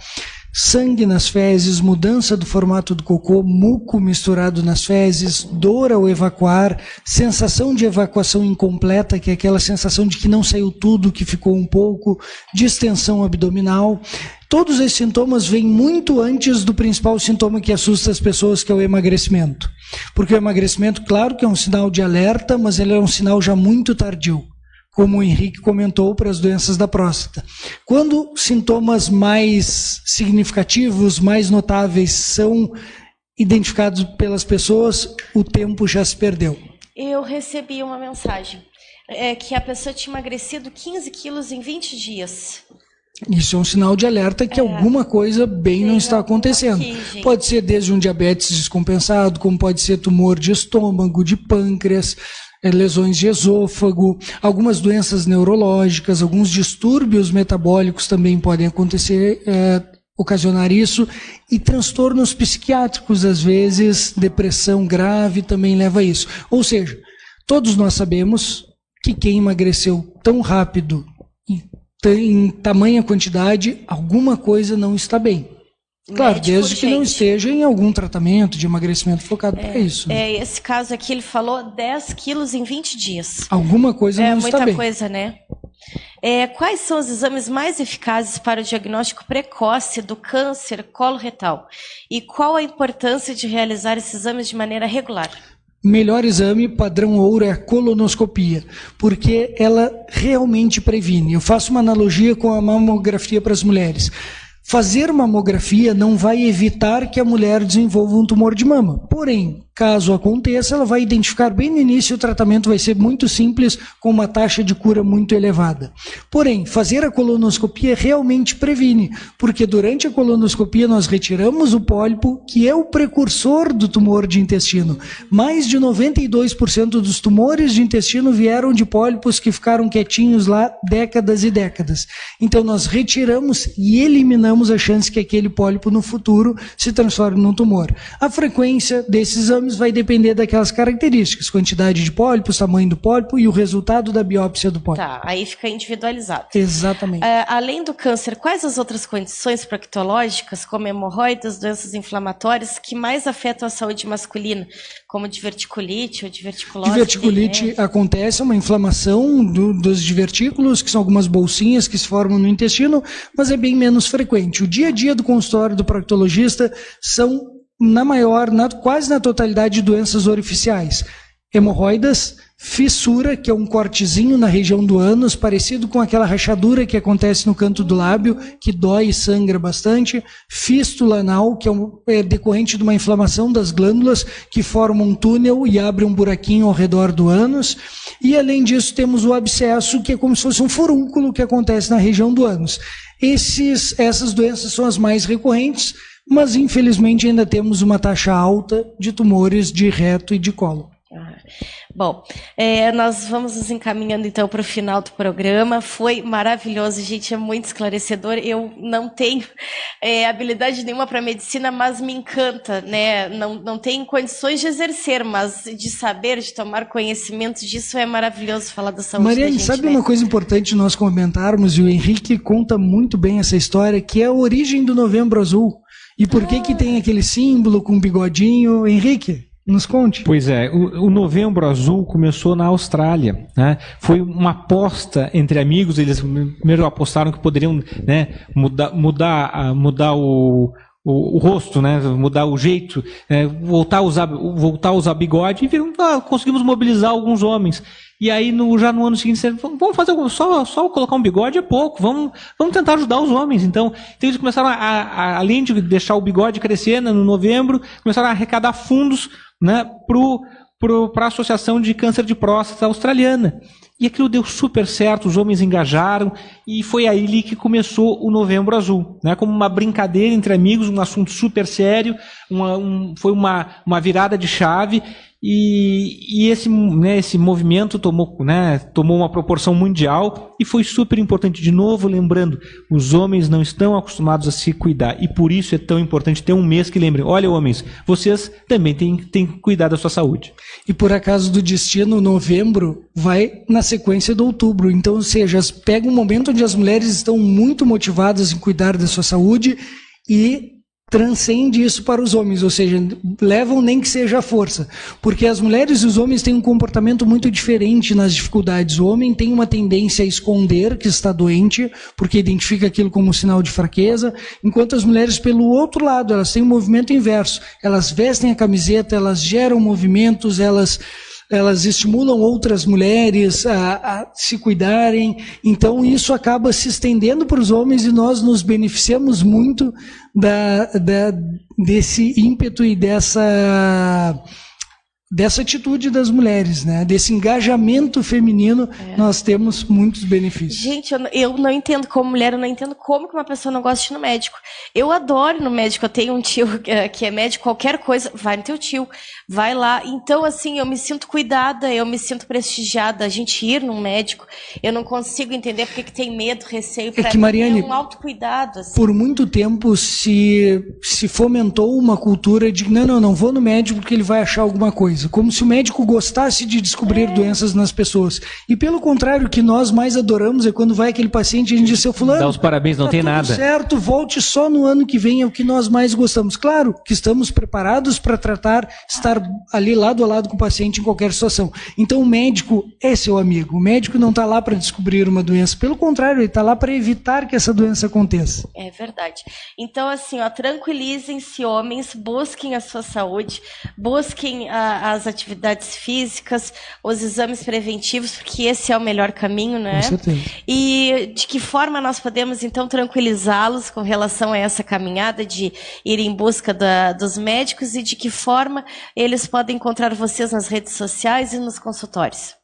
Sangue nas fezes, mudança do formato do cocô, muco misturado nas fezes, dor ao evacuar, sensação de evacuação incompleta, que é aquela sensação de que não saiu tudo, que ficou um pouco, distensão abdominal. Todos esses sintomas vêm muito antes do principal sintoma que assusta as pessoas, que é o emagrecimento. Porque o emagrecimento, claro que é um sinal de alerta, mas ele é um sinal já muito tardio, como o Henrique comentou, para as doenças da próstata. Quando sintomas mais significativos, mais notáveis, são identificados pelas pessoas, o tempo já se perdeu. Eu recebi uma mensagem que a pessoa tinha emagrecido 15 quilos em 20 dias. Isso é um sinal de alerta que alguma coisa bem não está acontecendo. Aqui, pode ser desde um diabetes descompensado, como pode ser tumor de estômago, de pâncreas, lesões de esôfago, algumas doenças neurológicas, alguns distúrbios metabólicos também podem acontecer, ocasionar isso, e transtornos psiquiátricos, às vezes, depressão grave também leva a isso. Ou seja, todos nós sabemos que quem emagreceu tão rápido em tamanha quantidade, alguma coisa não está bem. Claro, desde que não esteja em algum tratamento de emagrecimento focado para isso. Né? Esse caso aqui, ele falou 10 quilos em 20 dias. Alguma coisa não está bem. É muita coisa, né? Quais são os exames mais eficazes para o diagnóstico precoce do câncer coloretal? E qual a importância de realizar esses exames de maneira regular? Melhor exame, padrão ouro, é a colonoscopia, porque ela realmente previne. Eu faço uma analogia com a mamografia para as mulheres. Fazer mamografia não vai evitar que a mulher desenvolva um tumor de mama. Porém, caso aconteça, ela vai identificar bem no início, o tratamento vai ser muito simples, com uma taxa de cura muito elevada. Porém, fazer a colonoscopia realmente previne, porque durante a colonoscopia nós retiramos o pólipo, que é o precursor do tumor de intestino. Mais de 92% dos tumores de intestino vieram de pólipos que ficaram quietinhos lá décadas e décadas. Então nós retiramos e eliminamos a chance que aquele pólipo no futuro se transforme num tumor. A frequência desses exames vai depender daquelas características, quantidade de pólipos, tamanho do pólipo e o resultado da biópsia do pólipo. Tá, aí fica individualizado. Exatamente. Além do câncer, quais as outras condições proctológicas, como hemorroidas, doenças inflamatórias, que mais afetam a saúde masculina, como diverticulite ou diverticulose? Diverticulite acontece, uma inflamação dos divertículos, que são algumas bolsinhas que se formam no intestino, mas é bem menos frequente. O dia a dia do consultório do proctologista são quase na totalidade de doenças orificiais. Hemorroidas, fissura, que é um cortezinho na região do ânus, parecido com aquela rachadura que acontece no canto do lábio, que dói e sangra bastante. Fístula anal, que é decorrente de uma inflamação das glândulas, que forma um túnel e abre um buraquinho ao redor do ânus. E além disso temos o abscesso, que é como se fosse um furúnculo que acontece na região do ânus. Essas doenças são as mais recorrentes, mas infelizmente ainda temos uma taxa alta de tumores de reto e de colo. Bom, nós vamos nos encaminhando então para o final do programa. Foi maravilhoso, gente, é muito esclarecedor. Eu não tenho habilidade nenhuma para medicina, mas me encanta, né? Não tenho condições de exercer, mas de saber, de tomar conhecimento disso é maravilhoso falar da saúde. Mariane, sabe uma coisa importante nós comentarmos, e o Henrique conta muito bem essa história, que é a origem do Novembro Azul. E por que tem aquele símbolo com bigodinho? Henrique, nos conte. Pois é, o Novembro Azul começou na Austrália, né? Foi uma aposta entre amigos, eles primeiro apostaram que poderiam, né, mudar o rosto, né, mudar o jeito, voltar a usar bigode, e viram, conseguimos mobilizar alguns homens. E aí, já no ano seguinte, vamos fazer só colocar um bigode é pouco, vamos tentar ajudar os homens. Então eles começaram além de deixar o bigode crescer, né, no novembro, começaram a arrecadar fundos, né, para a Associação de Câncer de Próstata Australiana. E aquilo deu super certo, os homens engajaram, e foi aí que começou o Novembro Azul, né, como uma brincadeira entre amigos, um assunto super sério, foi uma virada de chave. E esse movimento tomou uma proporção mundial e foi super importante. De novo, lembrando, os homens não estão acostumados a se cuidar e por isso é tão importante ter um mês que lembrem, olha, homens, vocês também têm que cuidar da sua saúde. E por acaso do destino, novembro vai na sequência do outubro. Então, ou seja, pega um momento onde as mulheres estão muito motivadas em cuidar da sua saúde e transcende isso para os homens, ou seja, levam nem que seja a força, porque as mulheres e os homens têm um comportamento muito diferente nas dificuldades. O homem tem uma tendência a esconder que está doente, porque identifica aquilo como um sinal de fraqueza, enquanto as mulheres, pelo outro lado, elas têm um movimento inverso, elas vestem a camiseta, elas geram movimentos, elas estimulam outras mulheres a se cuidarem, então isso acaba se estendendo para os homens e nós nos beneficiamos muito desse ímpeto e dessa atitude das mulheres, né? Desse engajamento feminino, nós temos muitos benefícios. Gente, eu não entendo como mulher, eu não entendo como que uma pessoa não gosta de ir no médico. Eu adoro ir no médico, eu tenho um tio que é médico, qualquer coisa, vai no teu tio, vai lá. Então, assim, eu me sinto cuidada, eu me sinto prestigiada. A gente ir num médico, eu não consigo entender porque que tem medo, receio. Para mim, Mariane, é um autocuidado. Assim. Por muito tempo se fomentou uma cultura de não vou no médico porque ele vai achar alguma coisa. Como se o médico gostasse de descobrir doenças nas pessoas. E pelo contrário, o que nós mais adoramos é quando vai aquele paciente e a gente diz, seu fulano, dá os parabéns, não tem tudo nada. Certo, volte só no ano que vem, é o que nós mais gostamos. Claro que estamos preparados para estar ali lado a lado com o paciente em qualquer situação. Então o médico é seu amigo. O médico não está lá para descobrir uma doença. Pelo contrário, ele está lá para evitar que essa doença aconteça. É verdade. Então, assim, tranquilizem-se, homens, busquem a sua saúde, busquem as atividades físicas, os exames preventivos, porque esse é o melhor caminho, né? Com certeza. E de que forma nós podemos, então, tranquilizá-los com relação a essa caminhada de ir em busca dos médicos e de que forma eles podem encontrar vocês nas redes sociais e nos consultórios?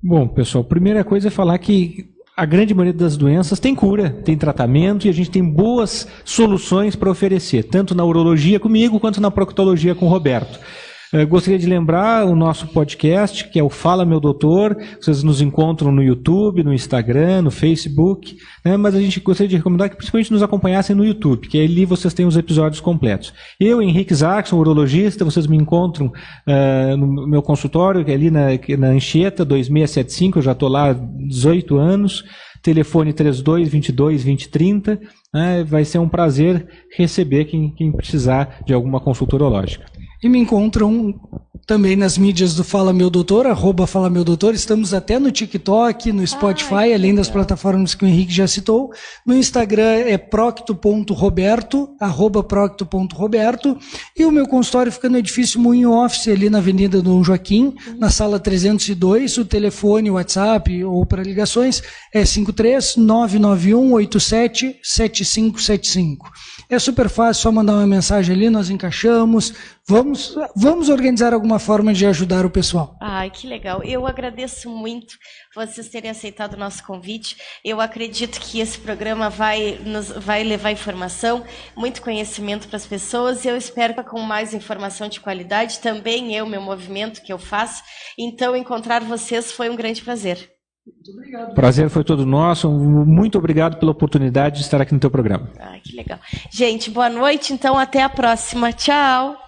Bom, pessoal, primeira coisa é falar que a grande maioria das doenças tem cura, tem tratamento e a gente tem boas soluções para oferecer, tanto na urologia comigo quanto na proctologia com o Roberto. Gostaria de lembrar o nosso podcast, que é o Fala Meu Doutor. Vocês nos encontram no YouTube, no Instagram, no Facebook, né? Mas a gente gostaria de recomendar que principalmente nos acompanhassem no YouTube, que ali vocês têm os episódios completos. Eu, Henrique Zackson, urologista, vocês me encontram no meu consultório, que é ali na Anchieta, 2675, eu já estou lá há 18 anos, telefone 3222-2030, né? Vai ser um prazer receber quem precisar de alguma consulta urológica. E me encontram também nas mídias do Fala Meu Doutor, @Fala Meu Doutor. Estamos até no TikTok, no Spotify, além das plataformas que o Henrique já citou. No Instagram é procto.roberto, @procto.roberto. E o meu consultório fica no edifício Moinho Office, ali na Avenida Dom Joaquim, na sala 302. O telefone, o WhatsApp ou para ligações é 53-991-87-7575. É super fácil, só mandar uma mensagem ali, nós encaixamos. Vamos organizar alguma forma de ajudar o pessoal. Ai, que legal. Eu agradeço muito vocês terem aceitado o nosso convite. Eu acredito que esse programa vai levar informação, muito conhecimento para as pessoas. Eu espero que com mais informação de qualidade, também meu movimento que eu faço. Então, encontrar vocês foi um grande prazer. Muito obrigado. Prazer foi todo nosso. Muito obrigado pela oportunidade de estar aqui no teu programa. Ah, que legal. Gente, boa noite. Então, até a próxima. Tchau.